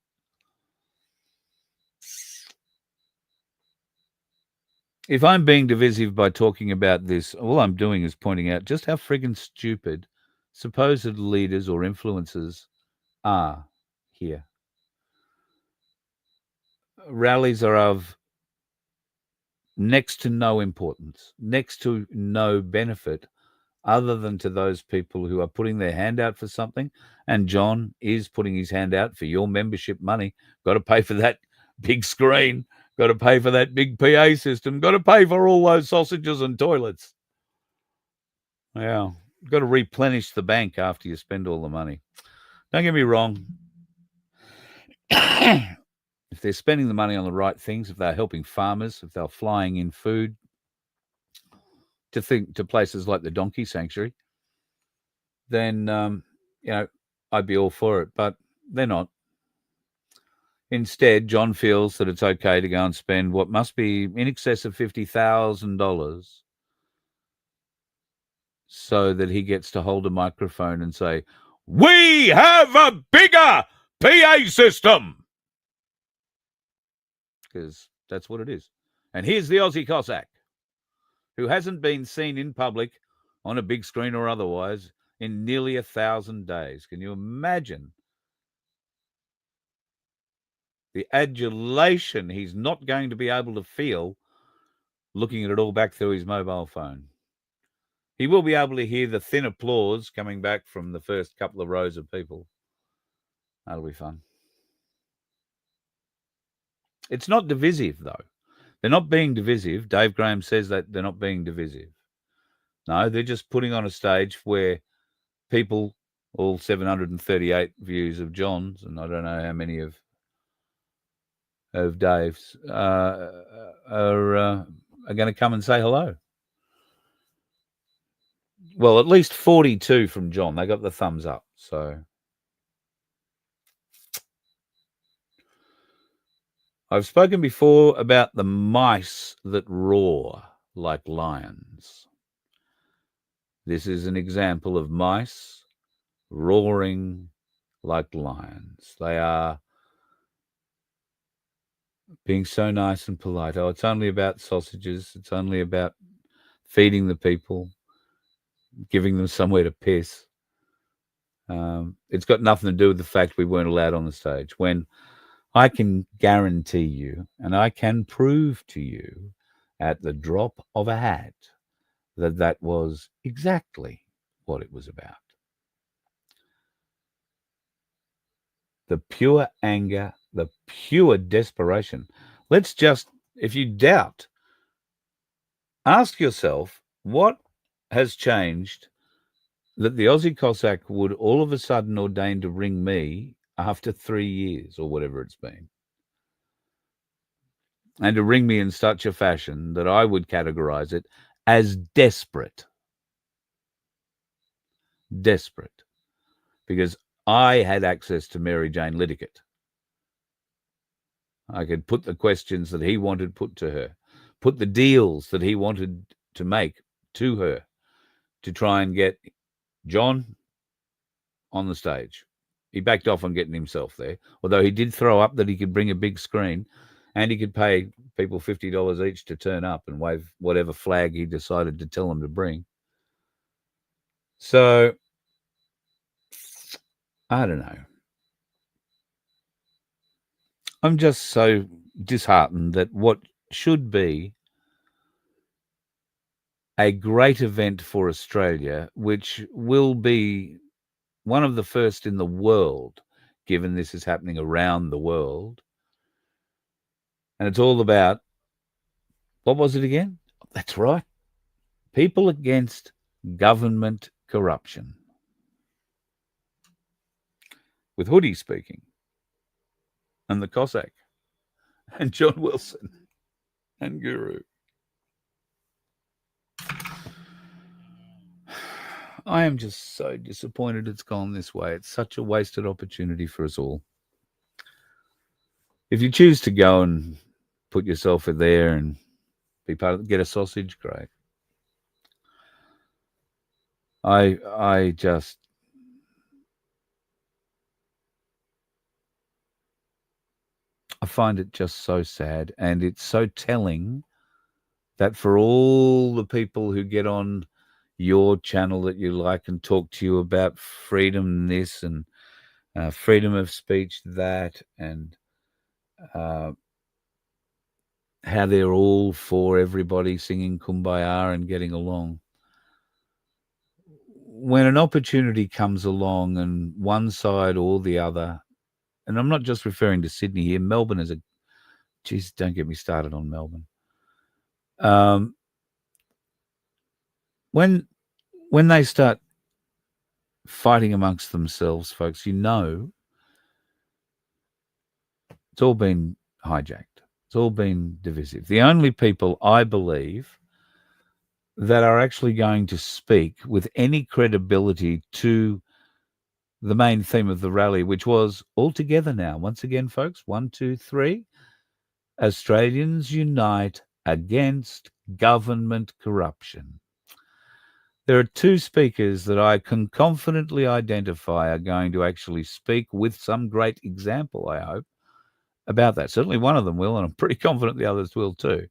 If I'm being divisive by talking about this, all I'm doing is pointing out just how friggin' stupid supposed leaders or influencers are here. Rallies are of next to no importance, next to no benefit, other than to those people who are putting their hand out for something. And John is putting his hand out for your membership money. Got to pay for that big screen. Got to pay for that big PA system. Got to pay for all those sausages and toilets. Yeah. Got to replenish the bank after you spend all the money. Don't get me wrong. if they're spending the money on the right things, if they're helping farmers, if they're flying in food to places like the Donkey Sanctuary, then I'd be all for it. But they're not. Instead, John feels that it's okay to go and spend what must be in excess of $50,000 so that he gets to hold a microphone and say, "We have a bigger PA system," because that's what it is. And here's the Aussie Cossack, who hasn't been seen in public on a big screen or otherwise in nearly 1,000 days. Can you imagine the adulation he's not going to be able to feel looking at it all back through his mobile phone? He will be able to hear the thin applause coming back from the first couple of rows of people. That'll be fun. It's not divisive, though. They're not being divisive. Dave Graham says that they're not being divisive. No, they're just putting on a stage where people, all 738 views of John's, and I don't know how many of Dave's, are going to come and say hello. Well, at least 42 from John. They got the thumbs up. So I've spoken before about the mice that roar like lions. This is an example of mice roaring like lions. They are being so nice and polite. Oh, it's only about sausages. It's only about feeding the people, giving them somewhere to piss. It's got nothing to do with the fact we weren't allowed on the stage. When I can guarantee you, and I can prove to you at the drop of a hat, that was exactly what it was about. The pure anger, the pure desperation. Let's just, if you doubt, ask yourself what has changed that the Aussie Cossack would all of a sudden ordain to ring me after 3 years or whatever it's been. And to ring me in such a fashion that I would categorize it as desperate. Desperate. Because I had access to Mary Jane Liddickett. I could put the questions that he wanted put to her, put the deals that he wanted to make to her to try and get John on the stage. He backed off on getting himself there, although he did throw up that he could bring a big screen and he could pay people $50 each to turn up and wave whatever flag he decided to tell them to bring. So, I don't know. I'm just so disheartened that what should be a great event for Australia, which will be one of the first in the world, given this is happening around the world. And it's all about, what was it again? That's right. People Against Government Corruption. With Hoodie speaking. And the Cossack. And John Wilson. And Guru. I am just so disappointed it's gone this way. It's such a wasted opportunity for us all. If you choose to go and put yourself there and be part of it, get a sausage, great. I find it just so sad, and it's so telling that for all the people who get on your channel that you like and talk to you about freedom this and freedom of speech that, and how they're all for everybody singing Kumbaya and getting along. When an opportunity comes along and one side or the other, and I'm not just referring to Sydney here, Melbourne is geez, don't get me started on Melbourne. When they start fighting amongst themselves, folks, you know, it's all been hijacked. It's all been divisive. The only people, I believe, that are actually going to speak with any credibility to the main theme of the rally, which was all together now. Once again, folks, 1, 2, 3. Australians Unite Against Government Corruption. There are two speakers that I can confidently identify are going to actually speak with some great example, I hope, about that. Certainly one of them will, and I'm pretty confident the others will too.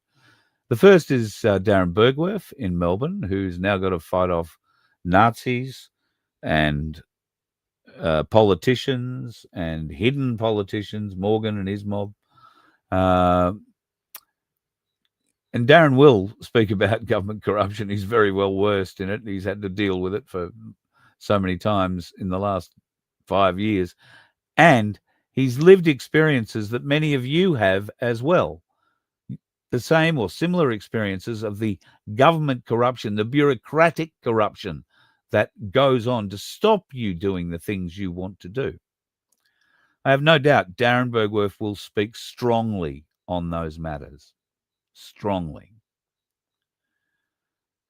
The first is Darren Bergwerf in Melbourne, who's now got to fight off Nazis and politicians and hidden politicians, Morgan and his mob. And Darren will speak about government corruption. He's very well versed in it. He's had to deal with it for so many times in the last 5 years. And he's lived experiences that many of you have as well. The same or similar experiences of the government corruption, the bureaucratic corruption that goes on to stop you doing the things you want to do. I have no doubt Darren Bergwerf will speak strongly on those matters. Strongly.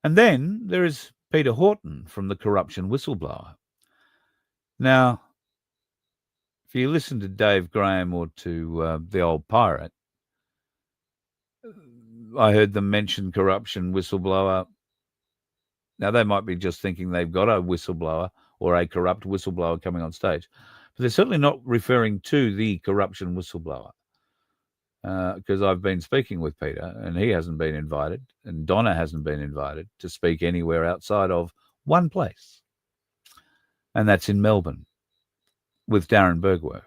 And then there is Peter Horton from the Corruption Whistleblower. Now, if you listen to Dave Graham or to the old pirate, I heard them mention Corruption Whistleblower. Now, they might be just thinking they've got a whistleblower or a corrupt whistleblower coming on stage, but they're certainly not referring to the Corruption Whistleblower. Because I've been speaking with Peter and he hasn't been invited, and Donna hasn't been invited to speak anywhere outside of one place, and that's in Melbourne with Darren Bergwerf.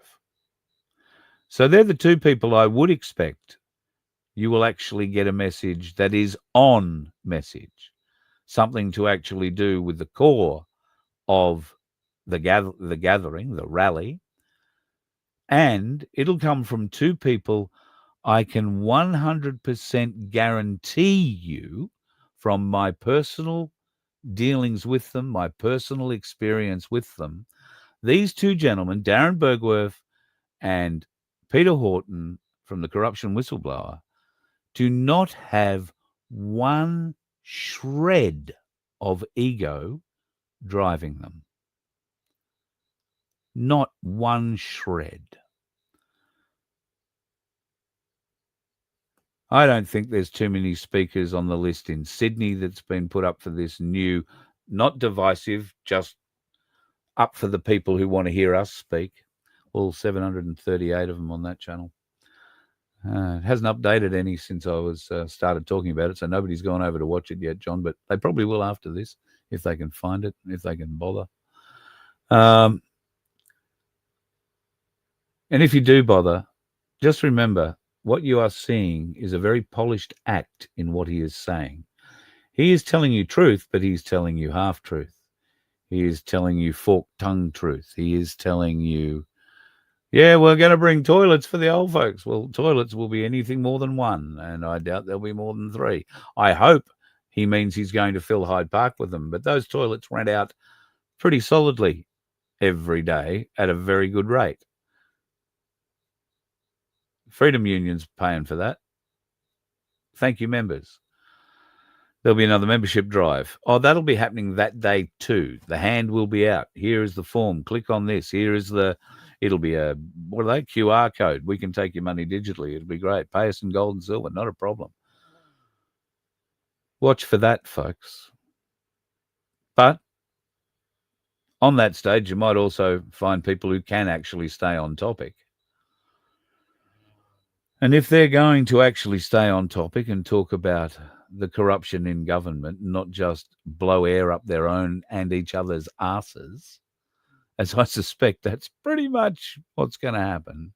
So they're the two people I would expect you will actually get a message that is on message, something to actually do with the core of the gathering, the rally, and it'll come from two people I can 100% guarantee you from my personal dealings with them, my personal experience with them, these two gentlemen, Darren Bergwerf and Peter Horton from the Corruption Whistleblower, do not have one shred of ego driving them. Not one shred. I don't think there's too many speakers on the list in Sydney that's been put up for this new, not divisive, just up for the people who want to hear us speak. All 738 of them on that channel. It hasn't updated any since I was started talking about it, so nobody's gone over to watch it yet, John, but they probably will after this, if they can find it, if they can bother. And if you do bother, just remember, what you are seeing is a very polished act in what he is saying. He is telling you truth, but he's telling you half-truth. He is telling you forked-tongued truth. He is telling you, yeah, we're going to bring toilets for the old folks. Well, toilets will be anything more than one, and I doubt there'll be more than 3. I hope he means he's going to fill Hyde Park with them, but those toilets rent out pretty solidly every day at a very good rate. Freedom Union's paying for that. Thank you, members. There'll be another membership drive. Oh, that'll be happening that day too. The hand will be out. Here is the form. Click on this. Here is it'll be a, what are they? QR code. We can take your money digitally. It'll be great. Pay us in gold and silver. Not a problem. Watch for that, folks. But on that stage, you might also find people who can actually stay on topic. And if they're going to actually stay on topic and talk about the corruption in government, not just blow air up their own and each other's asses, as I suspect that's pretty much what's going to happen,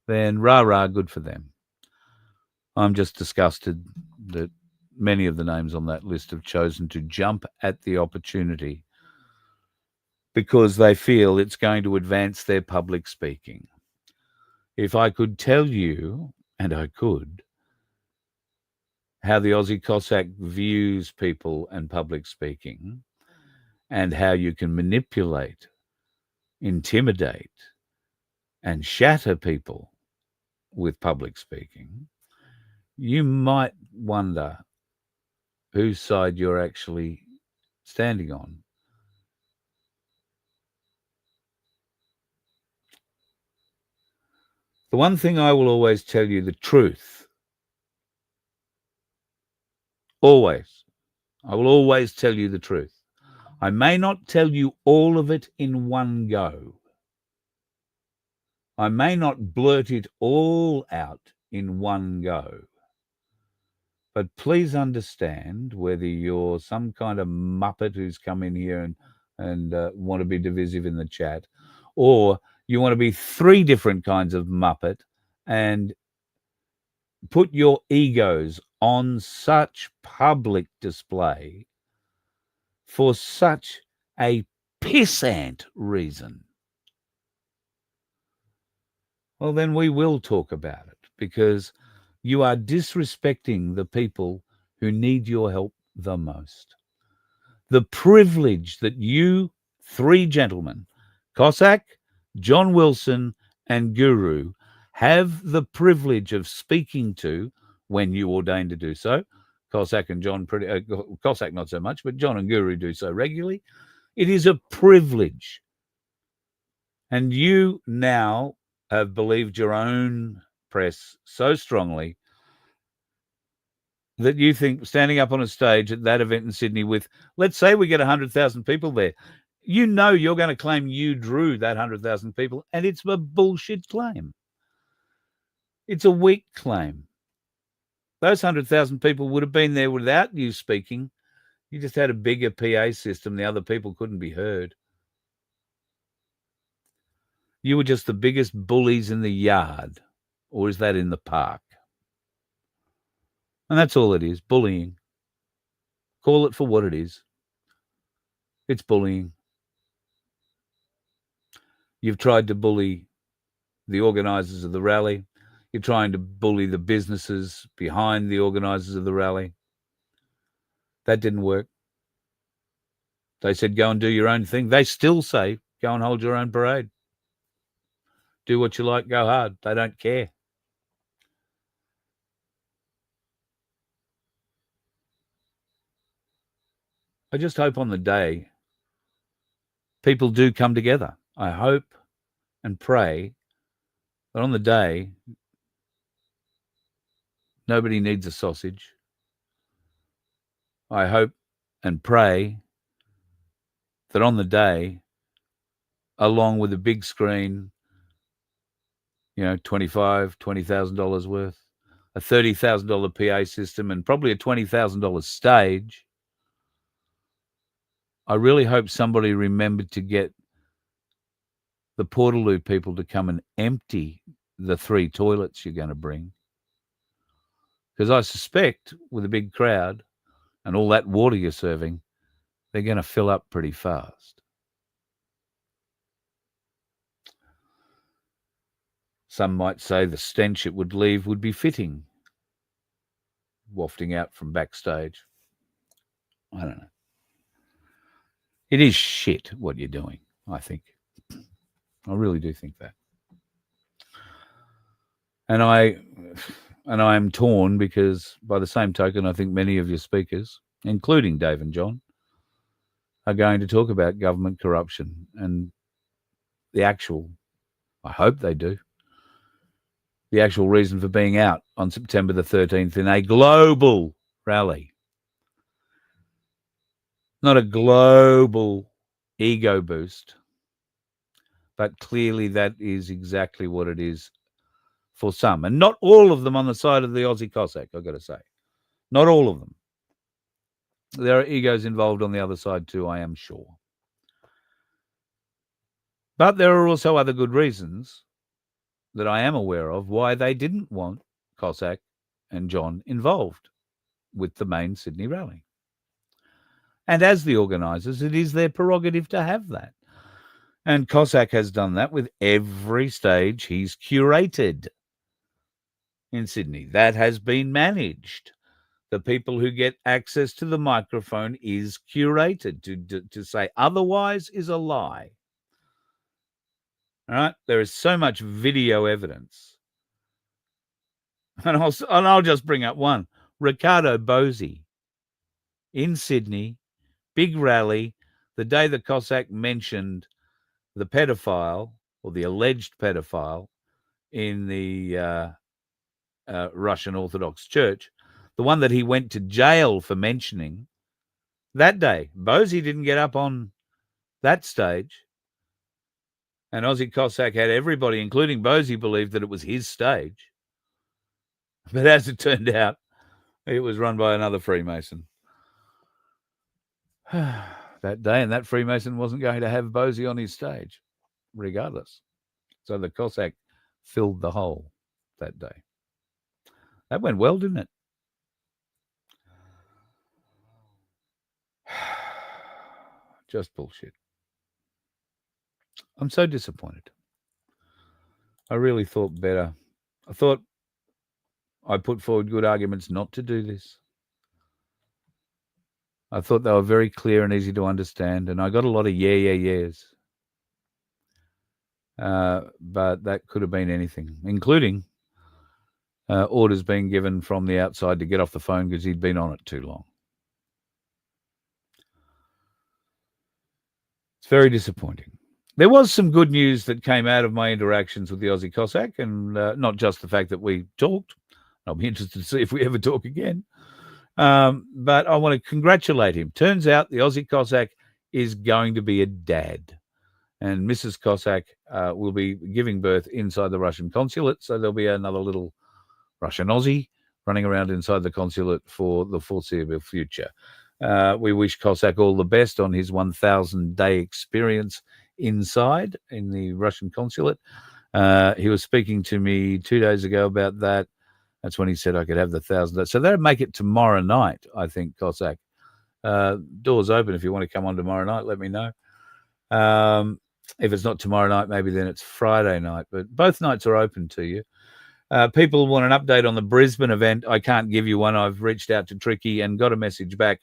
then rah-rah, good for them. I'm just disgusted that many of the names on that list have chosen to jump at the opportunity because they feel it's going to advance their public speaking. If I could tell you, and I could, how the Aussie Cossack views people and public speaking, and how you can manipulate, intimidate, and shatter people with public speaking, you might wonder whose side you're actually standing on. The one thing I will always tell you, the truth. Always. I will always tell you the truth. I may not tell you all of it in one go. I may not blurt it all out in one go. But please understand, whether you're some kind of muppet who's come in here and want to be divisive in the chat, or you want to be three different kinds of muppet and put your egos on such public display for such a pissant reason, well, then we will talk about it, because you are disrespecting the people who need your help the most. The privilege that you three gentlemen, Cossack, John Wilson, and Guru, have the privilege of speaking to when you ordain to do so. Cossack and John, Cossack not so much, but John and Guru do so regularly. It is a privilege. And you now have believed your own press so strongly that you think standing up on a stage at that event in Sydney with, let's say we get 100,000 people there, you know you're going to claim you drew that 100,000 people, and it's a bullshit claim. It's a weak claim. Those 100,000 people would have been there without you speaking. You just had a bigger PA system. The other people couldn't be heard. You were just the biggest bullies in the yard, or is that in the park? And that's all it is, bullying. Call it for what it is. It's bullying. You've tried to bully the organisers of the rally. You're trying to bully the businesses behind the organisers of the rally. That didn't work. They said, go and do your own thing. They still say, go and hold your own parade. Do what you like, go hard. They don't care. I just hope on the day people do come together. I hope and pray that on the day nobody needs a sausage. I hope and pray that on the day, along with a big screen, $20,000 worth, a $30,000 PA system, and probably a $20,000 stage, I really hope somebody remembered to get the Portaloo people to come and empty the 3 toilets you're going to bring. Because I suspect with a big crowd and all that water you're serving, they're going to fill up pretty fast. Some might say the stench it would leave would be fitting, wafting out from backstage. I don't know. It is shit what you're doing, I think. I really do think that. And I am torn because, by the same token, I think many of your speakers, including Dave and John, are going to talk about government corruption and the actual, I hope they do, the actual reason for being out on September the 13th in a global rally. Not a global ego boost, but clearly that is exactly what it is for some. And not all of them on the side of the Aussie Cossack, I've got to say. Not all of them. There are egos involved on the other side too, I am sure. But there are also other good reasons that I am aware of why they didn't want Cossack and John involved with the main Sydney rally. And as the organisers, it is their prerogative to have that. And Cossack has done that with every stage he's curated in Sydney. That has been managed. The people who get access to the microphone is curated. To say otherwise is a lie. All right? There is so much video evidence And I'll just bring up one. Ricardo Bosi in Sydney, big rally, the day the Cossack mentioned the pedophile or the alleged pedophile in the Russian Orthodox Church, the one that he went to jail for mentioning. That day, Bosi didn't get up on that stage. And Aussie Cossack had everybody, including Bosi, believed that it was his stage. But as it turned out, it was run by another Freemason that day, and that Freemason wasn't going to have Bosi on his stage, regardless. So the Cossack filled the hole that day. That went well, didn't it? Just bullshit. I'm so disappointed. I really thought better. I thought I put forward good arguments not to do this. I thought they were very clear and easy to understand, and I got a lot of yeahs. But that could have been anything, including orders being given from the outside to get off the phone because he'd been on it too long. It's very disappointing. There was some good news that came out of my interactions with the Aussie Cossack, and not just the fact that we talked. I'll be interested to see if we ever talk again. But I want to congratulate him. Turns out the Aussie Cossack is going to be a dad. And Mrs. Cossack will be giving birth inside the Russian consulate. So there'll be another little Russian Aussie running around inside the consulate for the foreseeable future. We wish Cossack all the best on his 1,000-day experience inside in the Russian consulate. He was speaking to me 2 days ago about that. That's when he said I could have the 1,000 days. So that'll make it tomorrow night, I think, Cossack. Doors open if you want to come on tomorrow night, let me know. If it's not tomorrow night, maybe then it's Friday night. But both nights are open to you. People want an update on the Brisbane event. I can't give you one. I've reached out to Tricky and got a message back.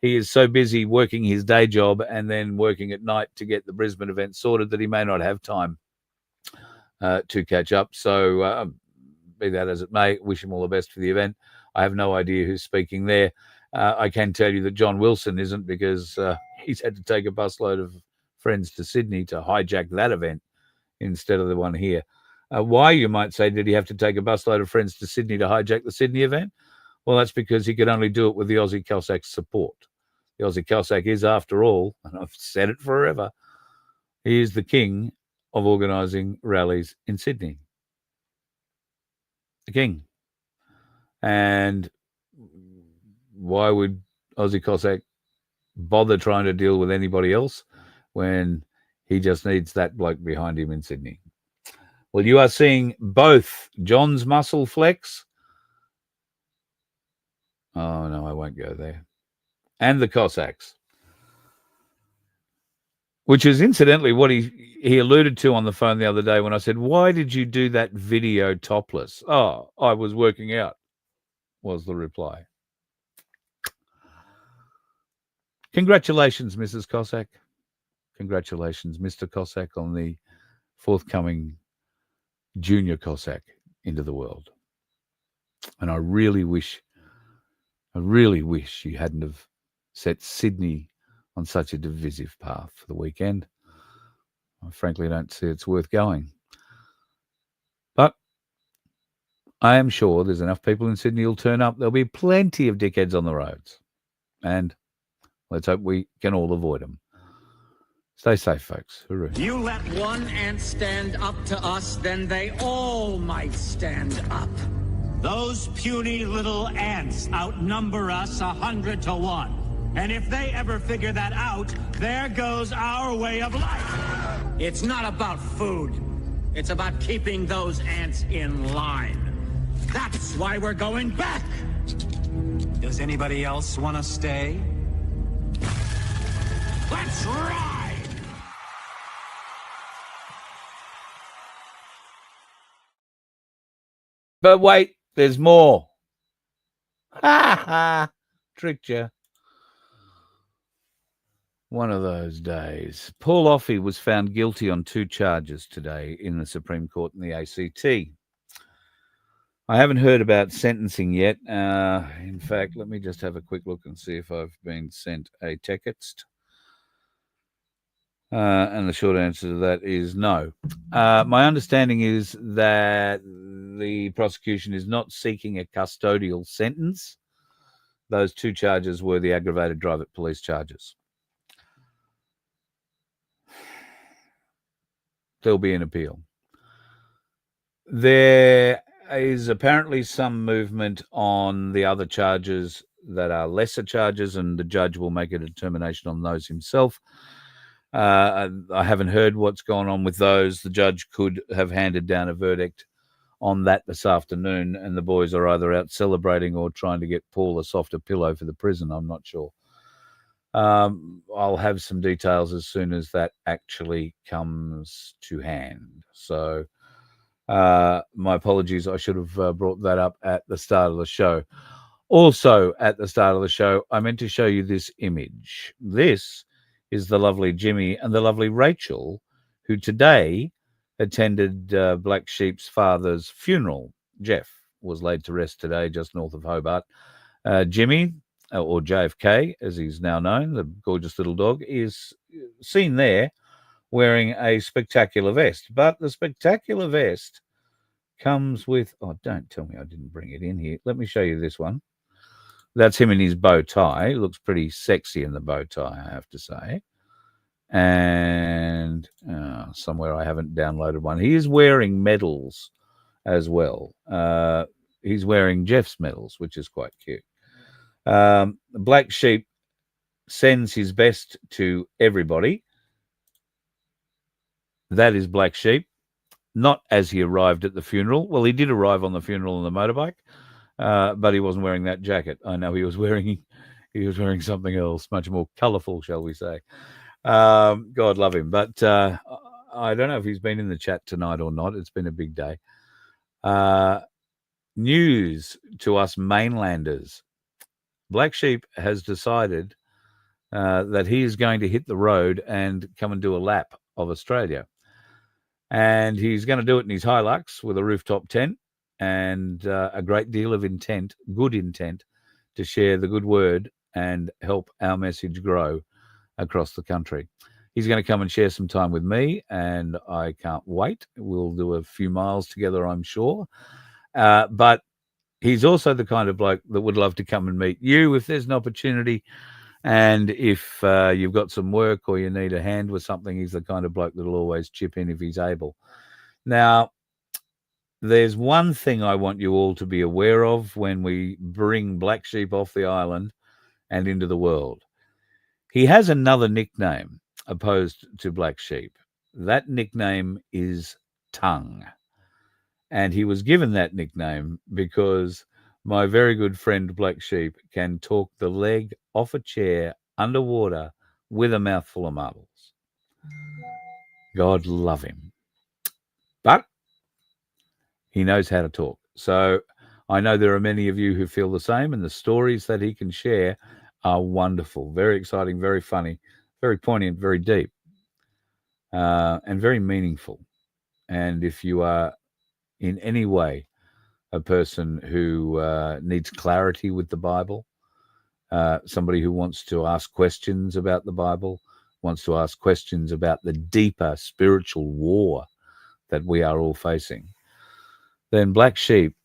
He is so busy working his day job and then working at night to get the Brisbane event sorted that he may not have time to catch up. So be that as it may, wish him all the best for the event. I have no idea who's speaking there. I can tell you that John Wilson isn't, because he's had to take a busload of friends to Sydney to hijack that event instead of the one here. Why, you might say, did he have to take a busload of friends to Sydney to hijack the Sydney event? Well, that's because he could only do it with the Aussie Cossack's support. The Aussie Cossack is, after all, and I've said it forever, he is the king of organising rallies in Sydney. The king. And why would Aussie Cossack bother trying to deal with anybody else when he just needs that bloke behind him in Sydney? Well, you are seeing both John's muscle flex. Oh, no, I won't go there. And the Cossacks. Which is incidentally what he alluded to on the phone the other day when I said, why did you do that video topless? Oh, I was working out, was the reply. Congratulations, Mrs. Cossack. Congratulations, Mr. Cossack, on the forthcoming junior Cossack into the world. And I really wish you hadn't have set Sydney on such a divisive path for the weekend. I frankly don't see it's worth going. But I am sure there's enough people in Sydney who'll turn up. There'll be plenty of dickheads on the roads. And let's hope we can all avoid them. Stay safe, folks. Hooroo. You let one ant stand up to us, then they all might stand up. Those puny little ants outnumber us 100 to 1. And if they ever figure that out, there goes our way of life. It's not about food. It's about keeping those ants in line. That's why we're going back. Does anybody else want to stay? Let's ride! But wait, there's more. Ha ha! Tricked you. One of those days. Paul Offey was found guilty on 2 charges today in the Supreme Court in the ACT. I haven't heard about sentencing yet. In fact, let me just have a quick look and see if I've been sent a text. And the short answer to that is no. My understanding is that the prosecution is not seeking a custodial sentence. Those two charges were the aggravated drive at police charges. There'll be an appeal. There is apparently some movement on the other charges that are lesser charges, and the judge will make a determination on those himself. I haven't heard what's gone on with those. The judge could have handed down a verdict on that this afternoon, and the boys are either out celebrating or trying to get Paul a softer pillow for the prison. I'm not sure. I'll have some details as soon as that actually comes to hand. So my apologies. I should have brought that up at the start of the show. Also, at the start of the show, I meant to show you this image. This is the lovely Jimmy and the lovely Rachel, who today attended Black Sheep's father's funeral. Jeff was laid to rest today just north of Hobart. Jimmy, or JFK, as he's now known, the gorgeous little dog, is seen there wearing a spectacular vest. But the spectacular vest comes with... Oh, don't tell me I didn't bring it in here. Let me show you this one. That's him in his bow tie. He looks pretty sexy in the bow tie, I have to say. And somewhere I haven't downloaded one. He is wearing medals as well. He's wearing Jeff's medals, which is quite cute. Black Sheep sends his best to everybody. That is Black Sheep. Not as he arrived at the funeral. Well, he did arrive on the funeral on the motorbike. But he wasn't wearing that jacket. I know he was wearing something else, much more colourful, shall we say. God love him. But I don't know if he's been in the chat tonight or not. It's been a big day. News to us mainlanders. Black Sheep has decided that he is going to hit the road and come and do a lap of Australia. And he's going to do it in his Hilux with a rooftop tent. And a great deal of intent, good intent, to share the good word and help our message grow across the country. He's going to come and share some time with me, and I can't wait. We'll do a few miles together, I'm sure. But he's also the kind of bloke that would love to come and meet you if there's an opportunity. And if you've got some work or you need a hand with something, he's the kind of bloke that'll always chip in if he's able. Now, there's one thing I want you all to be aware of when we bring Black Sheep off the island and into the world. He has another nickname opposed to Black Sheep. That nickname is Tongue. And he was given that nickname because my very good friend Black Sheep can talk the leg off a chair underwater with a mouthful of marbles. God love him. But he knows how to talk. So I know there are many of you who feel the same, and the stories that he can share are wonderful, very exciting, very funny, very poignant, very deep, and very meaningful. And if you are in any way a person who needs clarity with the Bible, somebody who wants to ask questions about the Bible, wants to ask questions about the deeper spiritual war that we are all facing, then Black Sheep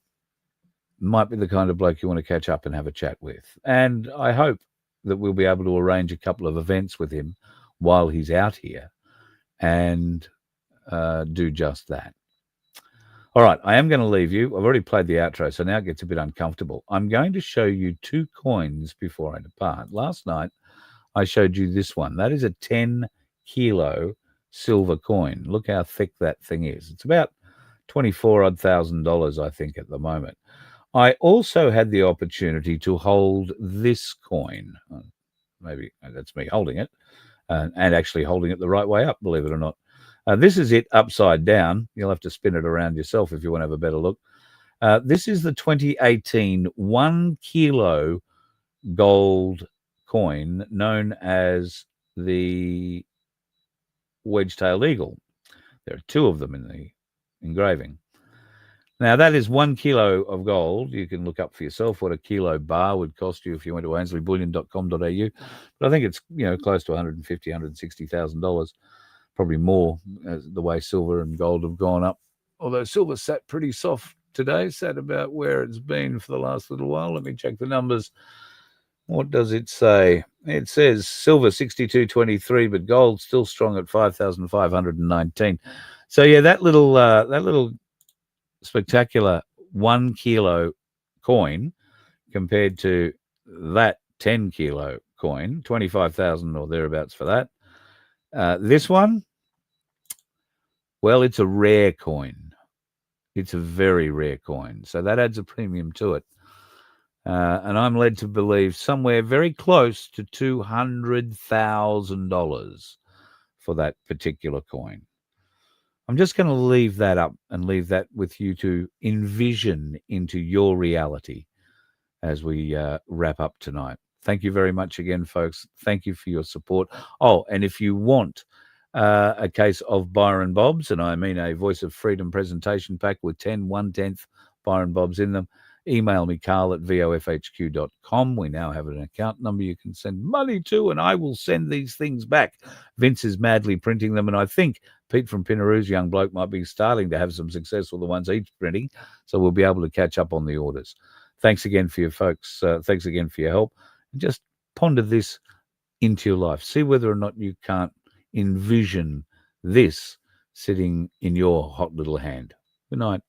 might be the kind of bloke you want to catch up and have a chat with. And I hope that we'll be able to arrange a couple of events with him while he's out here and do just that. All right, I am going to leave you. I've already played the outro, so now it gets a bit uncomfortable. I'm going to show you two coins before I depart. Last night, I showed you this one. That is a 10-kilo silver coin. Look how thick that thing is. It's about $24,000, I think, at the moment. I also had the opportunity to hold this coin. Maybe that's me holding it, and actually holding it the right way up, believe it or not. This is it upside down. You'll have to spin it around yourself if you want to have a better look. This is the 2018 1-kilo gold coin known as the wedge-tailed eagle. There are two of them in the engraving. Now, that is 1 kilo of gold. You can look up for yourself what a kilo bar would cost you if you went to ainslieybullion.com.au. But I think it's, close to $150,000, $160,000, probably more, as the way silver and gold have gone up. Although silver sat pretty soft today, sat about where it's been for the last little while. Let me check the numbers. What does it say? It says silver 62.23, but gold still strong at 5,519. So yeah, that little spectacular 1 kilo coin compared to that 10 kilo coin, 25,000 or thereabouts for that. This one, well, it's a rare coin. It's a very rare coin. So that adds a premium to it. And I'm led to believe somewhere very close to $200,000 for that particular coin. I'm just going to leave that up and leave that with you to envision into your reality as we wrap up tonight. Thank you very much again, folks. Thank you for your support. Oh, and if you want a case of Byron Bobs, and I mean a Voice of Freedom presentation pack with 10 1/10 Byron Bobs in them, email me, carl@vofhq.com. We now have an account number you can send money to, and I will send these things back. Vince is madly printing them, and I think Pete from Pinaroo's young bloke might be starting to have some success with the ones he's printing, so we'll be able to catch up on the orders. Thanks again for your folks. Thanks again for your help. And just ponder this into your life. See whether or not you can't envision this sitting in your hot little hand. Good night.